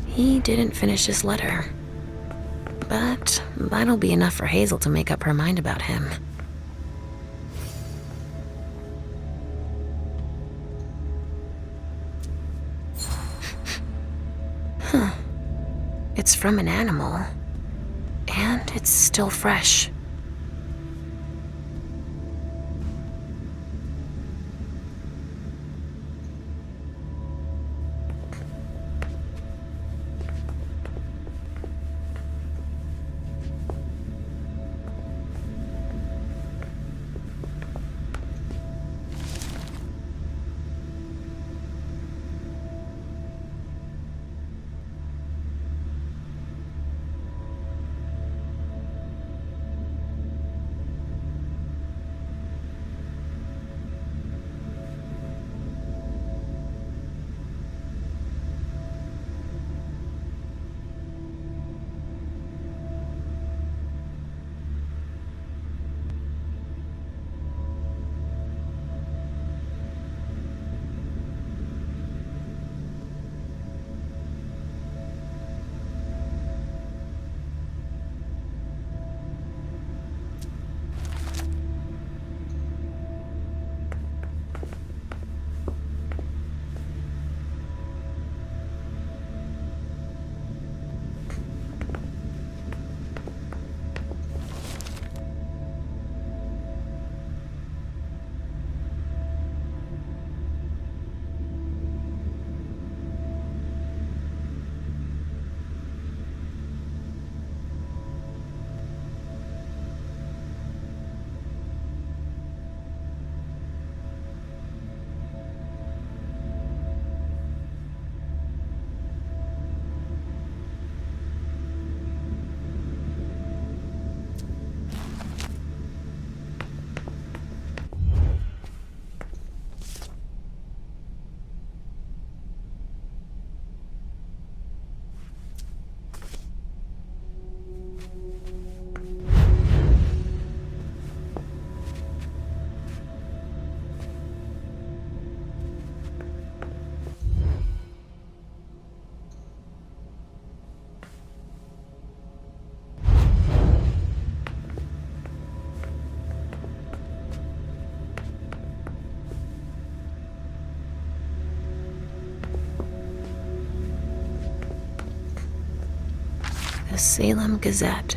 He didn't finish his letter. But that'll be enough for Hazel to make up her mind about him. Huh. It's from an animal. And it's still fresh. The Salem Gazette.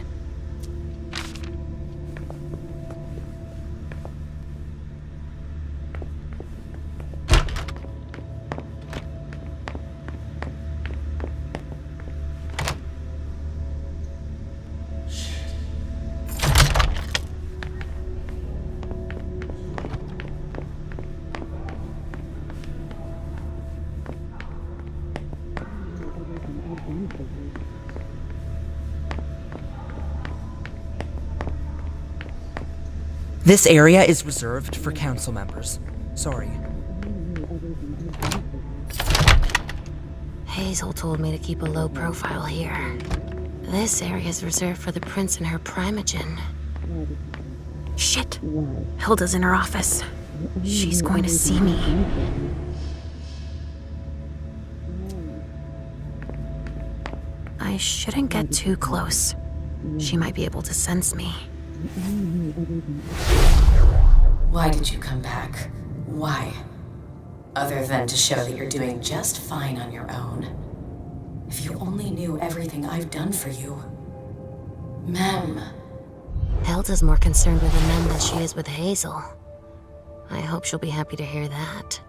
This area is reserved for council members. Sorry. Hazel told me to keep a low profile here. This area is reserved for the prince and her Primogen. Shit! Hilda's in her office. She's going to see me. I shouldn't get too close. She might be able to sense me. Why did you come back? Why? Other than to show that you're doing just fine on your own. If you only knew everything I've done for you. Mem. Hilda's more concerned with the men than she is with Hazel. I hope she'll be happy to hear that.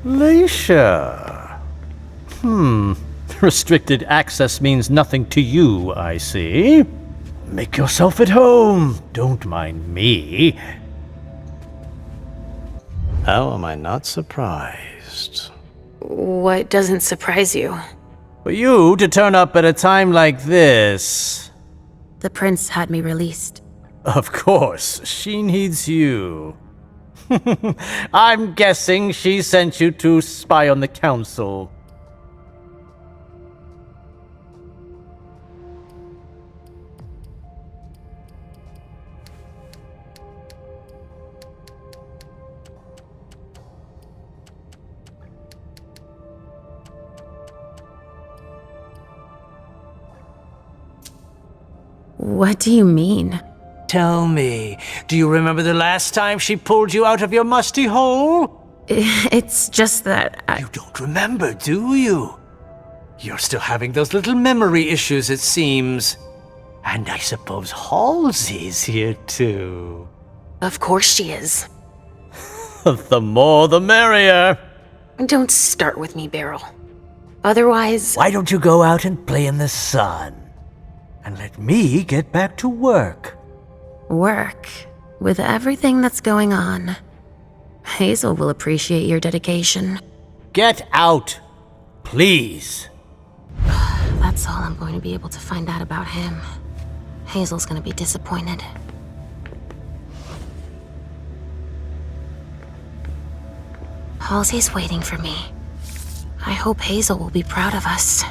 Leisha. Restricted access means nothing to you, I see. Make yourself at home. Don't mind me. How am I not surprised? What doesn't surprise you? For you to turn up at a time like this. The prince had me released. Of course, she needs you. I'm guessing she sent you to spy on the council. What do you mean? Tell me, do you remember the last time she pulled you out of your musty hole? It's just that You don't remember, do you? You're still having those little memory issues, it seems. And I suppose Halsey's here too. Of course she is. The more the merrier. Don't start with me, Beryl. Otherwise... Why don't you go out and play in the sun? And let me get back to work. Work? With everything that's going on, Hazel will appreciate your dedication. Get out, please. That's all I'm going to be able to find out about him. Hazel's gonna be disappointed. Halsey's waiting for me. I hope Hazel will be proud of us.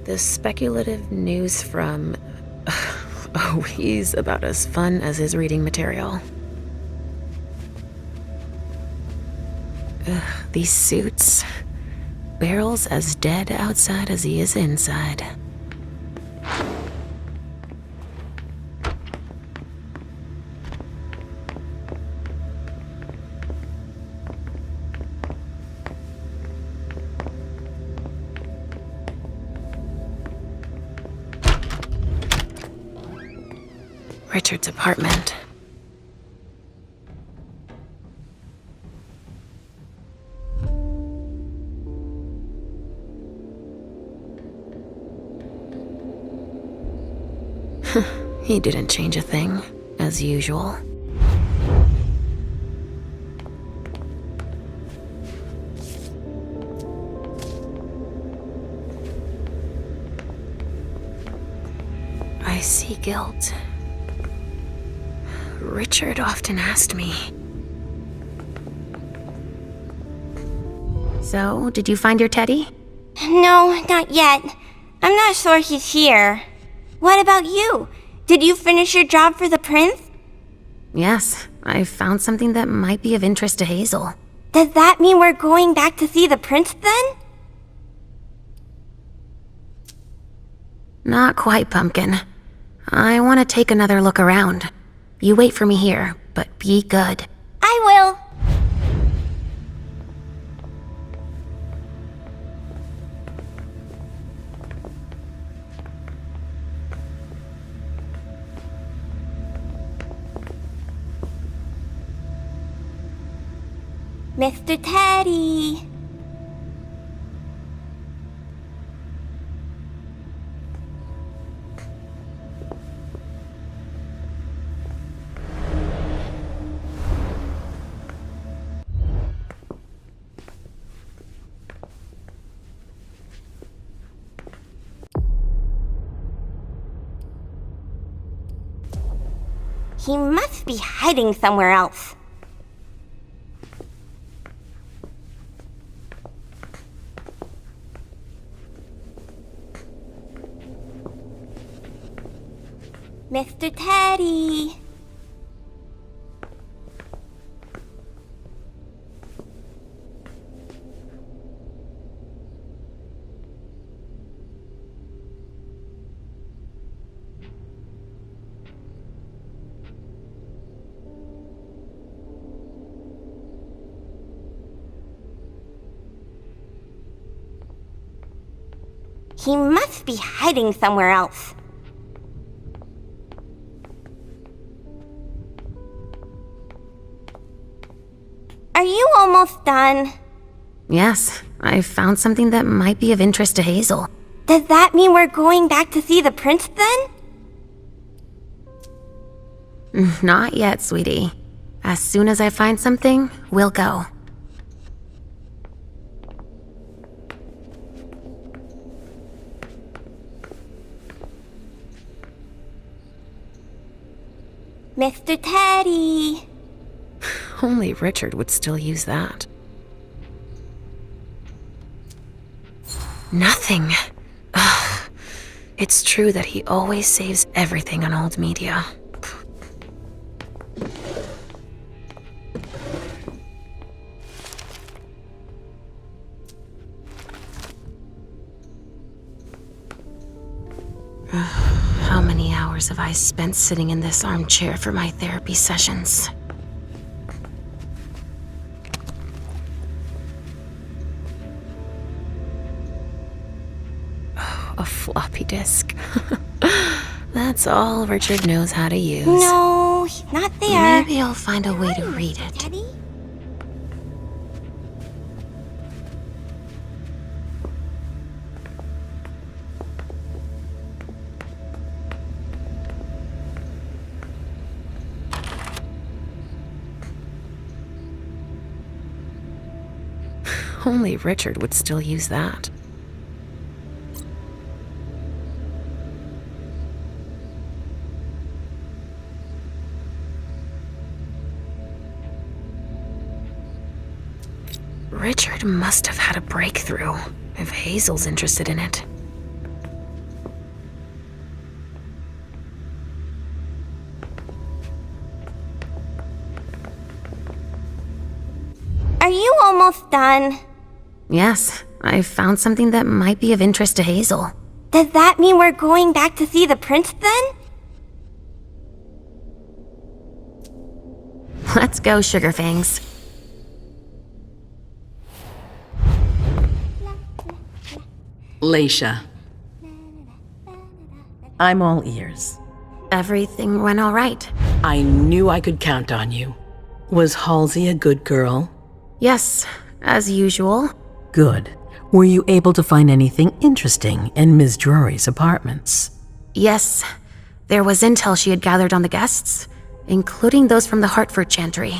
The speculative news from... Oh, he's about as fun as his reading material. Ugh, these suits. Beryl's as dead outside as he is inside. Richard's apartment. He didn't change a thing, as usual. I see guilt. Richard often asked me. So, did you find your teddy? No, not yet. I'm not sure he's here. What about you? Did you finish your job for the prince? Yes, I found something that might be of interest to Hazel. Does that mean we're going back to see the prince then? Not quite, Pumpkin. I want to take another look around. You wait for me here, but be good. I will. Mr. Teddy. He must be hiding somewhere else. Mr. Teddy. He must be hiding somewhere else. Are you almost done? Yes, I found something that might be of interest to Hazel. Does that mean we're going back to see the prince then? Not yet, sweetie. As soon as I find something, we'll go. Mr. Teddy! Only Richard would still use that. Nothing. Ugh. It's true that he always saves everything on old media. How many hours have I spent sitting in this armchair for my therapy sessions? Oh, a floppy disk. That's all Richard knows how to use. No, he's not there. Maybe I'll find a way to read it. Teddy? Only Richard would still use that. Richard must have had a breakthrough, if Hazel's interested in it. Are you almost done? Yes, I found something that might be of interest to Hazel. Does that mean we're going back to see the prince then? Let's go, Sugarfangs. Leisha. I'm all ears. Everything went all right. I knew I could count on you. Was Halsey a good girl? Yes, as usual. Good. Were you able to find anything interesting in Ms. Drury's apartments? Yes, there was intel she had gathered on the guests, including those from the Hartford Chantry.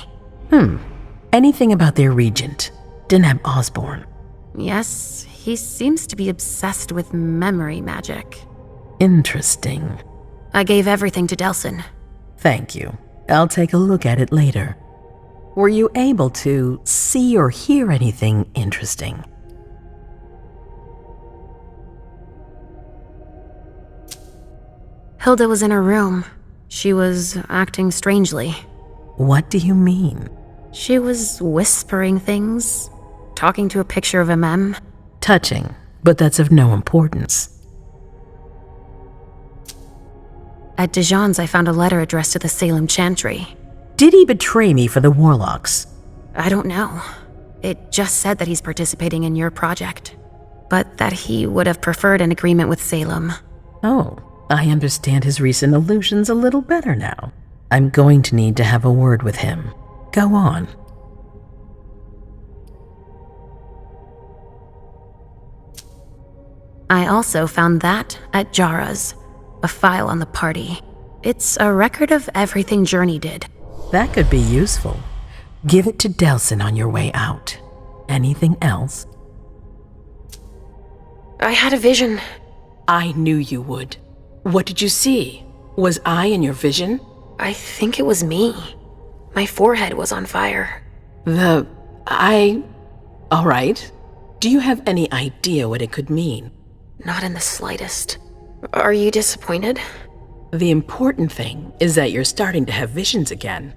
Anything about their regent, Deneb Osborne? Yes, he seems to be obsessed with memory magic. Interesting. I gave everything to Delsin. Thank you. I'll take a look at it later. Were you able to see or hear anything interesting? Hilda was in her room. She was acting strangely. What do you mean? She was whispering things, talking to a picture of a mem. Touching, but that's of no importance. At Dijon's, I found a letter addressed to the Salem Chantry. Did he betray me for the Warlocks? I don't know. It just said that he's participating in your project, but that he would have preferred an agreement with Salem. Oh, I understand his recent allusions a little better now. I'm going to need to have a word with him. Go on. I also found that at Jara's, a file on the party. It's a record of everything Journey did. That could be useful. Give it to Delsin on your way out. Anything else? I had a vision. I knew you would. What did you see? Was I in your vision? I think it was me. My forehead was on fire. All right. Do you have any idea what it could mean? Not in the slightest. Are you disappointed? The important thing is that you're starting to have visions again.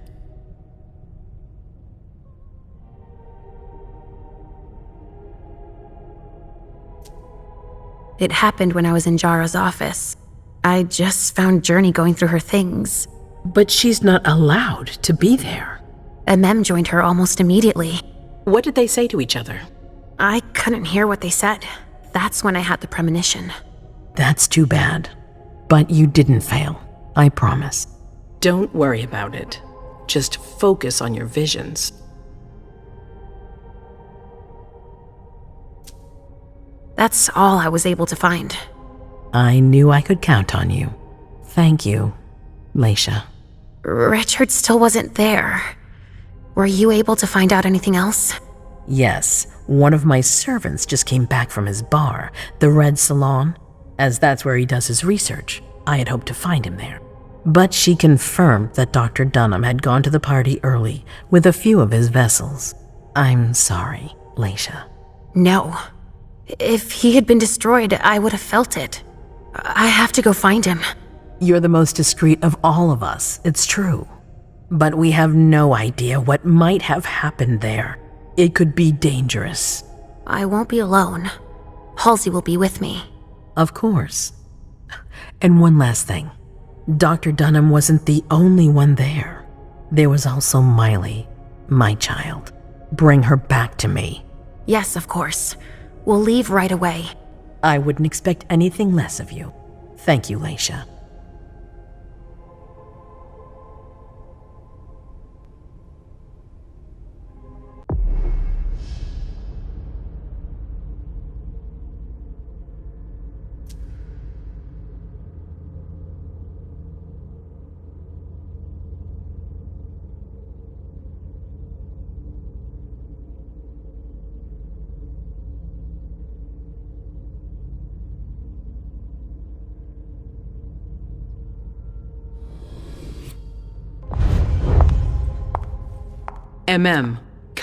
It happened when I was in Jara's office. I just found Journey going through her things. But she's not allowed to be there. A mem joined her almost immediately. What did they say to each other? I couldn't hear what they said. That's when I had the premonition. That's too bad. But you didn't fail, I promise. Don't worry about it. Just focus on your visions. That's all I was able to find. I knew I could count on you. Thank you, Leisha. Richard still wasn't there. Were you able to find out anything else? Yes, one of my servants just came back from his bar, the Red Salon. As that's where he does his research, I had hoped to find him there. But she confirmed that Dr. Dunham had gone to the party early with a few of his vessels. I'm sorry, Leisha. No. If he had been destroyed, I would have felt it. I have to go find him. You're the most discreet of all of us, it's true. But we have no idea what might have happened there. It could be dangerous. I won't be alone. Halsey will be with me. Of course. And one last thing. Dr. Dunham wasn't the only one there. There was also Miley, my child. Bring her back to me. Yes, of course. We'll leave right away. I wouldn't expect anything less of you. Thank you, Leisha.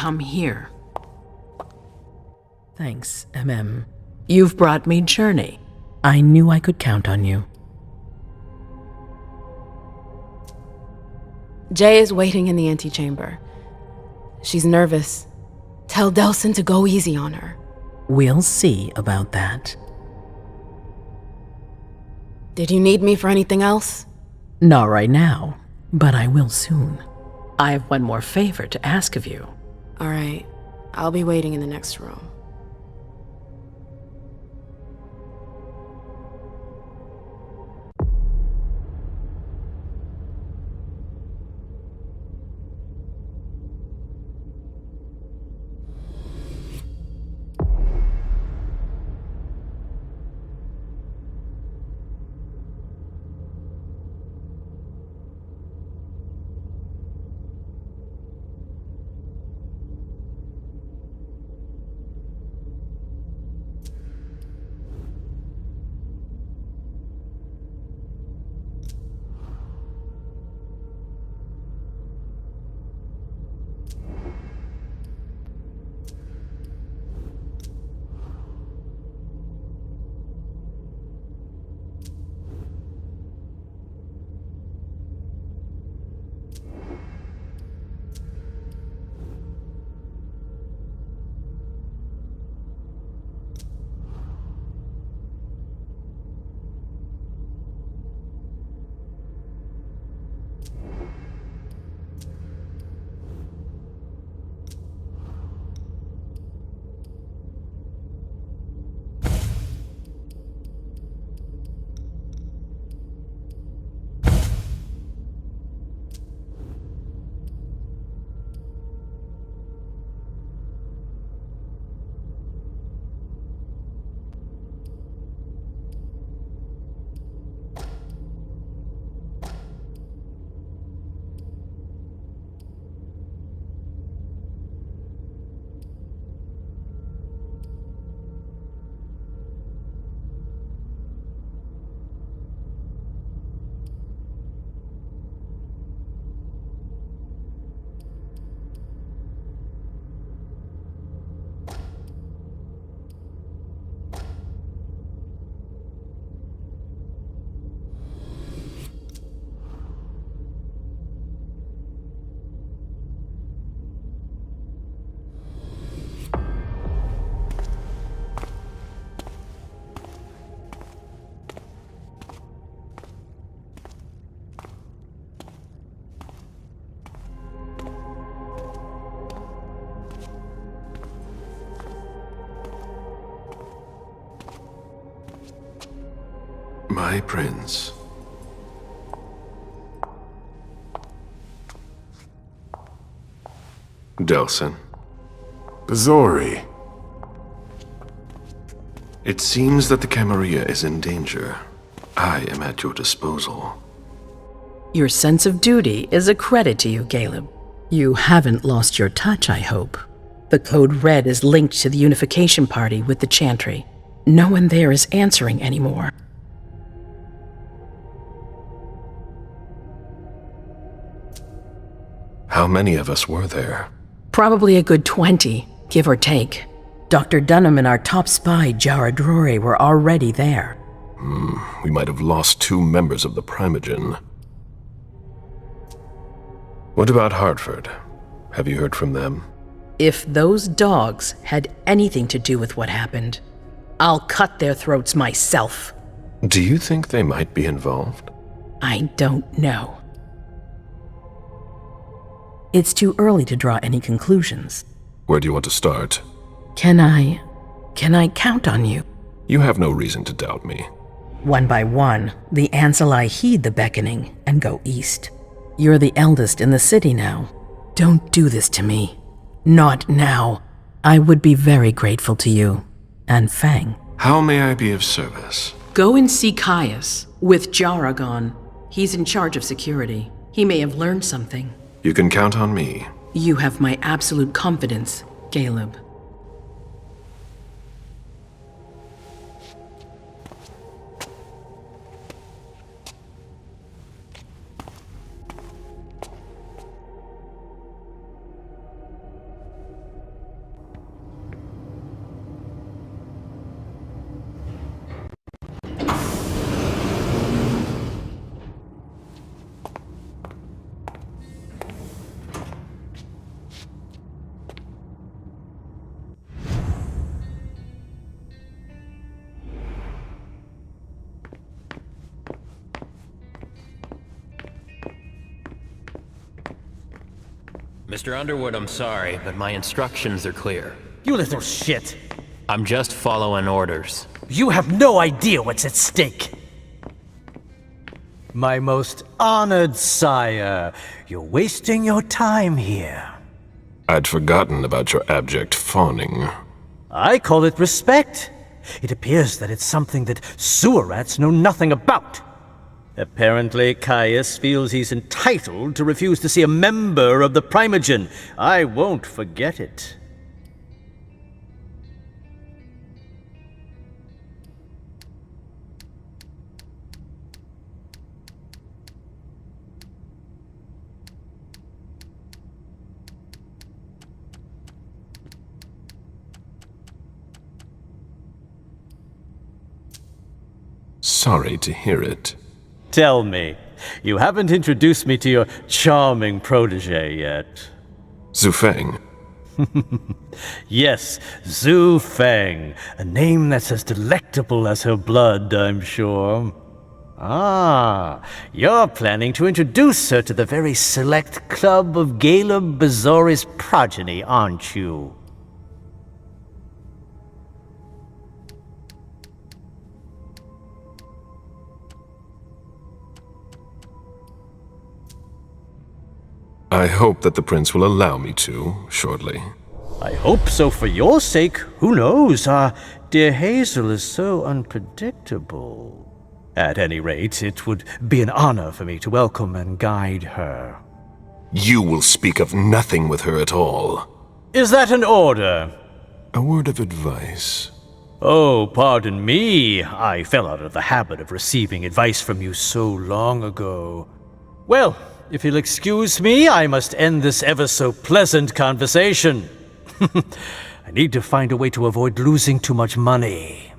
Come here. Thanks, You've brought me journey. I knew I could count on you. Jay is waiting in the antechamber. She's nervous. Tell Delsin to go easy on her. We'll see about that. Did you need me for anything else? Not right now, but I will soon. I have one more favor to ask of you. All right. I'll be waiting in the next room. My prince. Delson. Bazori. It seems that the Camarilla is in danger. I am at your disposal. Your sense of duty is a credit to you, Caleb. You haven't lost your touch, I hope. The Code Red is linked to the Unification Party with the Chantry. No one there is answering anymore. How many of us were there? Probably a good 20, give or take. Dr. Dunham and our top spy, Jara Drury, were already there. We might have lost 2 members of the Primogen. What about Hartford? Have you heard from them? If those dogs had anything to do with what happened, I'll cut their throats myself. Do you think they might be involved? I don't know. It's too early to draw any conclusions. Where do you want to start? Can I count on you? You have no reason to doubt me. One by one, the Ancili heed the beckoning and go east. You're the eldest in the city now. Don't do this to me. Not now. I would be very grateful to you. And Fang. How may I be of service? Go and see Caius, with Jaragon. He's in charge of security. He may have learned something. You can count on me. You have my absolute confidence, Caleb. Mr. Underwood, I'm sorry, but my instructions are clear. You little shit. I'm just following orders. You have no idea what's at stake. My most honored sire, you're wasting your time here. I'd forgotten about your abject fawning. I call it respect. It appears that it's something that sewer rats know nothing about. Apparently, Caius feels he's entitled to refuse to see a member of the Primogen. I won't forget it. Sorry to hear it. Tell me, you haven't introduced me to your charming protege yet. Zhu Feng. Yes, Zhu Feng, a name that's as delectable as her blood, I'm sure. Ah, you're planning to introduce her to the very select club of Caleb Bazori's progeny, aren't you? I hope that the prince will allow me to, shortly. I hope so for your sake. Who knows? Dear Hazel is so unpredictable. At any rate, it would be an honor for me to welcome and guide her. You will speak of nothing with her at all. Is that an order? A word of advice. Oh, pardon me. I fell out of the habit of receiving advice from you so long ago. Well, if you'll excuse me, I must end this ever-so-pleasant conversation. I need to find a way to avoid losing too much money.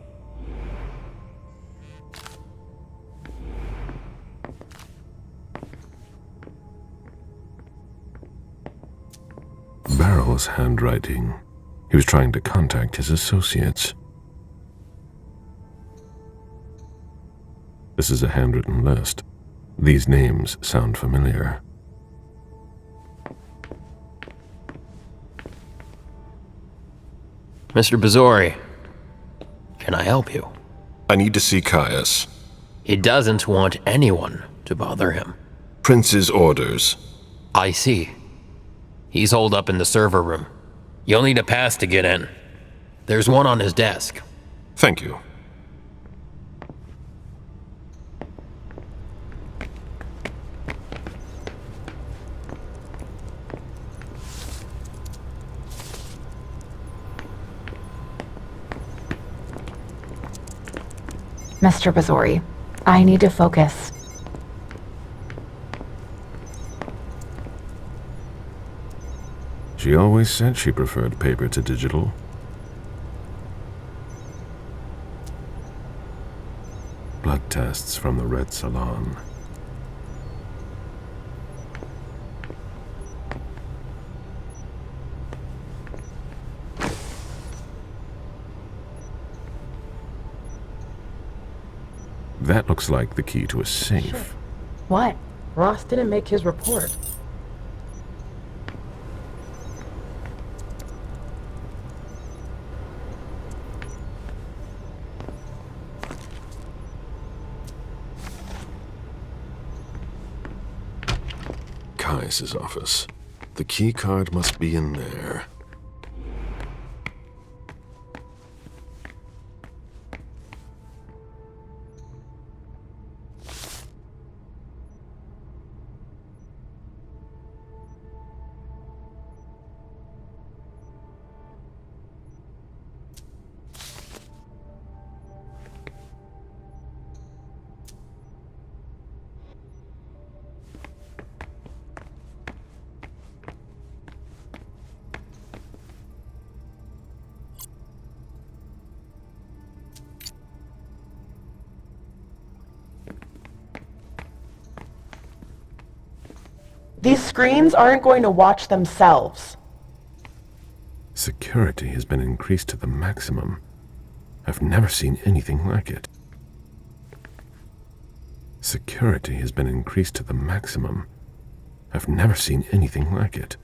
Barrel's handwriting. He was trying to contact his associates. This is a handwritten list. These names sound familiar. Mr. Bazori, can I help you? I need to see Caius. He doesn't want anyone to bother him. Prince's orders. I see. He's holed up in the server room. You'll need a pass to get in. There's one on his desk. Thank you. Mr. Bazori, I need to focus. She always said she preferred paper to digital. Blood tests from the Red Salon. That looks like the key to a safe. What? Ross didn't make his report. Caius's office. The key card must be in there. These screens aren't going to watch themselves. Security has been increased to the maximum. I've never seen anything like it. Security has been increased to the maximum. I've never seen anything like it.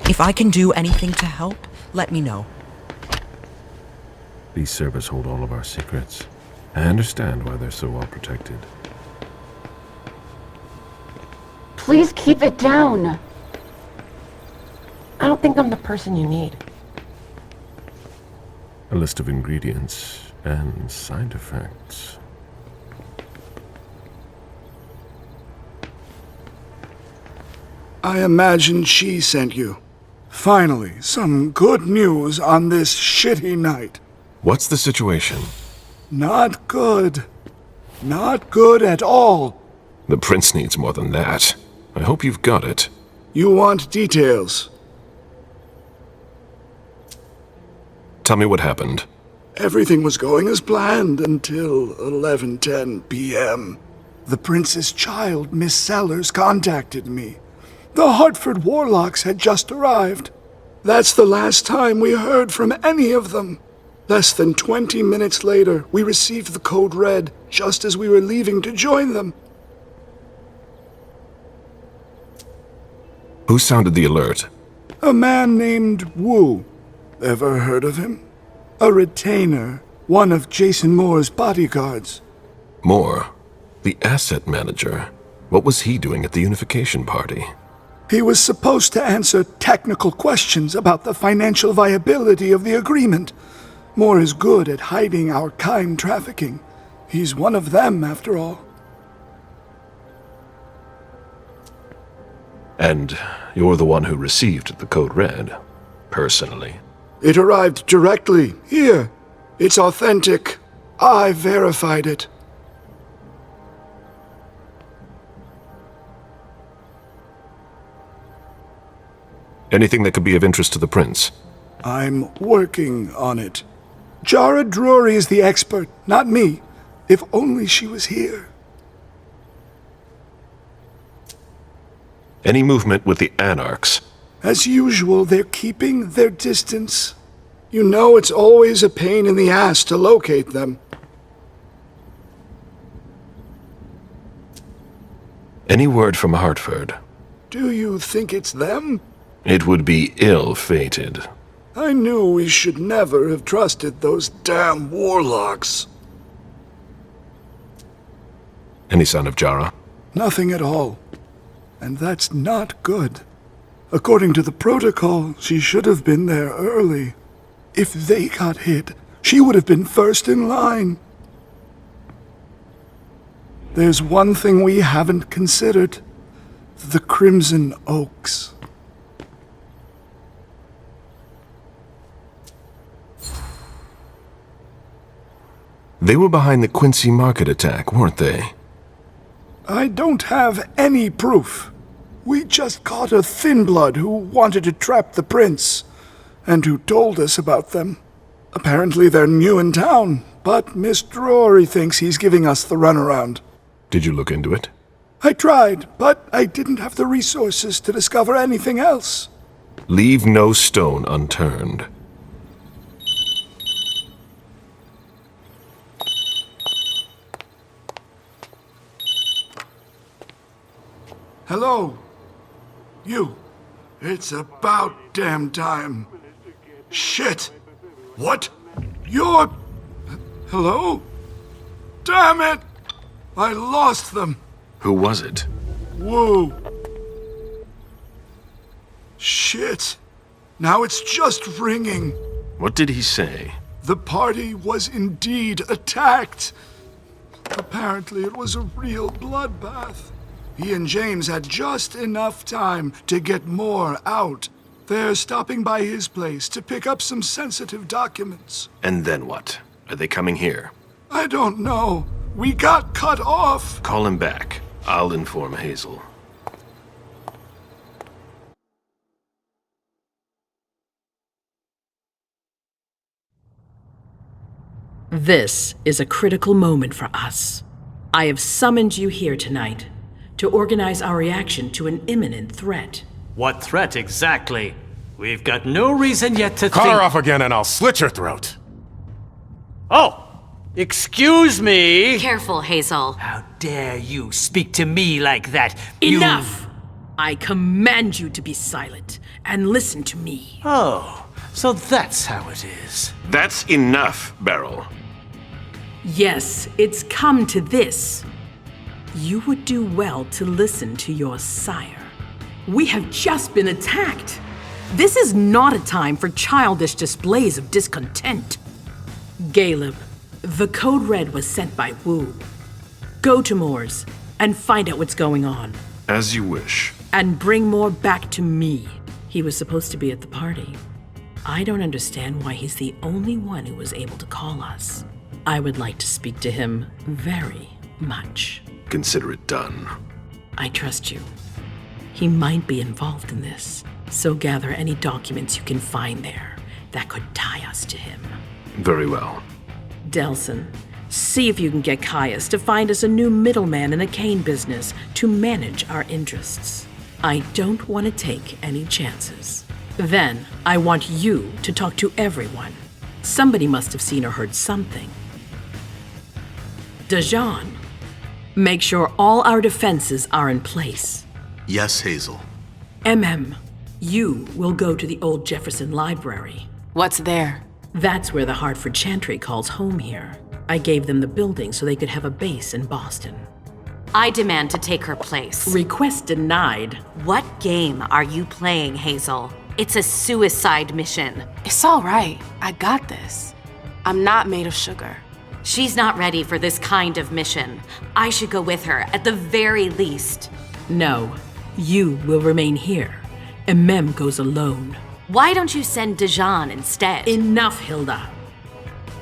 If I can do anything to help, let me know. These servers hold all of our secrets. I understand why they're so well protected. Please keep it down. I don't think I'm the person you need. A list of ingredients and side effects. I imagine she sent you. Finally, some good news on this shitty night. What's the situation? Not good. Not good at all. The prince needs more than that. I hope you've got it. You want details. Tell me what happened. Everything was going as planned until 11:10 p.m. The prince's child, Miss Sellers, contacted me. The Hartford Warlocks had just arrived. That's the last time we heard from any of them. Less than 20 minutes later, we received the code red, just as we were leaving to join them. Who sounded the alert? A man named Wu. Ever heard of him? A retainer, one of Jason Moore's bodyguards. Moore, the asset manager. What was he doing at the unification party? He was supposed to answer technical questions about the financial viability of the agreement. Moore is good at hiding our kind trafficking. He's one of them, after all. And you're the one who received the code red, personally. It arrived directly, here. It's authentic. I verified it. Anything that could be of interest to the prince? I'm working on it. Jara Drury is the expert, not me. If only she was here. Any movement with the Anarchs? As usual, they're keeping their distance. You know it's always a pain in the ass to locate them. Any word from Hartford? Do you think it's them? It would be ill-fated. I knew we should never have trusted those damn warlocks. Any sign of Jara? Nothing at all. And that's not good. According to the protocol, she should have been there early. If they got hit, she would have been first in line. There's one thing we haven't considered. The Crimson Oaks. They were behind the Quincy Market attack, weren't they? I don't have any proof. We just caught a thin blood who wanted to trap the prince, and who told us about them. Apparently they're new in town, but Miss Drury thinks he's giving us the runaround. Did you look into it? I tried, but I didn't have the resources to discover anything else. Leave no stone unturned. Hello? You. It's about damn time. Shit! What? You're... Hello? Damn it! I lost them. Who was it? Whoa. Shit. Now it's just ringing. What did he say? The party was indeed attacked. Apparently it was a real bloodbath. He and James had just enough time to get more out. They're stopping by his place to pick up some sensitive documents. And then what? Are they coming here? I don't know. We got cut off. Call him back. I'll inform Hazel. This is a critical moment for us. I have summoned you here tonight to organize our reaction to an imminent threat. What threat exactly? We've got no reason yet to Call think... her off again and I'll slit your throat. Oh! Excuse me! Careful, Hazel. How dare you speak to me like that? Enough! I command you to be silent and listen to me. Oh, so that's how it is. That's enough, Beryl. Yes, it's come to this. You would do well to listen to your sire. We have just been attacked. This is not a time for childish displays of discontent. Caleb, the Code Red was sent by Wu. Go to Moore's and find out what's going on. As you wish. And bring Moore back to me. He was supposed to be at the party. I don't understand why he's the only one who was able to call us. I would like to speak to him very much. Consider it done. I trust you. He might be involved in this, so gather any documents you can find there that could tie us to him. Very well. Delson, see if you can get Caius to find us a new middleman in the cane business to manage our interests. I don't want to take any chances. Then, I want you to talk to everyone. Somebody must have seen or heard something. Dajan, make sure all our defenses are in place. Yes, Hazel. You will go to the old Jefferson Library. What's there? That's where the Hartford Chantry calls home here. I gave them the building so they could have a base in Boston. I demand to take her place. Request denied. What game are you playing, Hazel? It's a suicide mission. It's all right. I got this. I'm not made of sugar. She's not ready for this kind of mission. I should go with her, at the very least. No, you will remain here. Goes alone. Why don't you send Dajan instead? Enough, Hilda.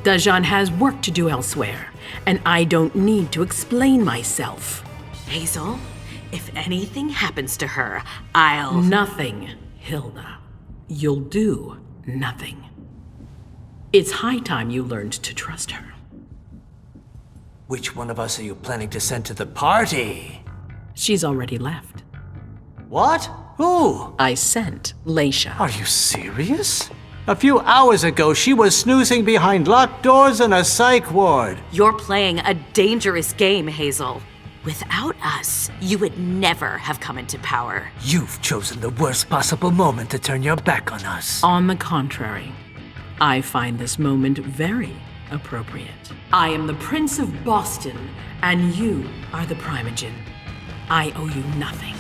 Dajan has work to do elsewhere, and I don't need to explain myself. Hazel, if anything happens to her, I'll... Nothing, Hilda. you'll do nothing. It's high time you learned to trust her. Which one of us are you planning to send to the party? She's already left. What? Who? I sent Leisha. Are you serious? A few hours ago, she was snoozing behind locked doors in a psych ward. You're playing a dangerous game, Hazel. Without us, you would never have come into power. You've chosen the worst possible moment to turn your back on us. On the contrary, I find this moment very appropriate. I am the Prince of Boston, and you are the Primogen. I owe you nothing.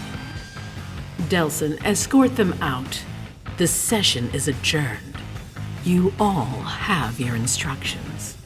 Delson, escort them out. The session is adjourned. You all have your instructions.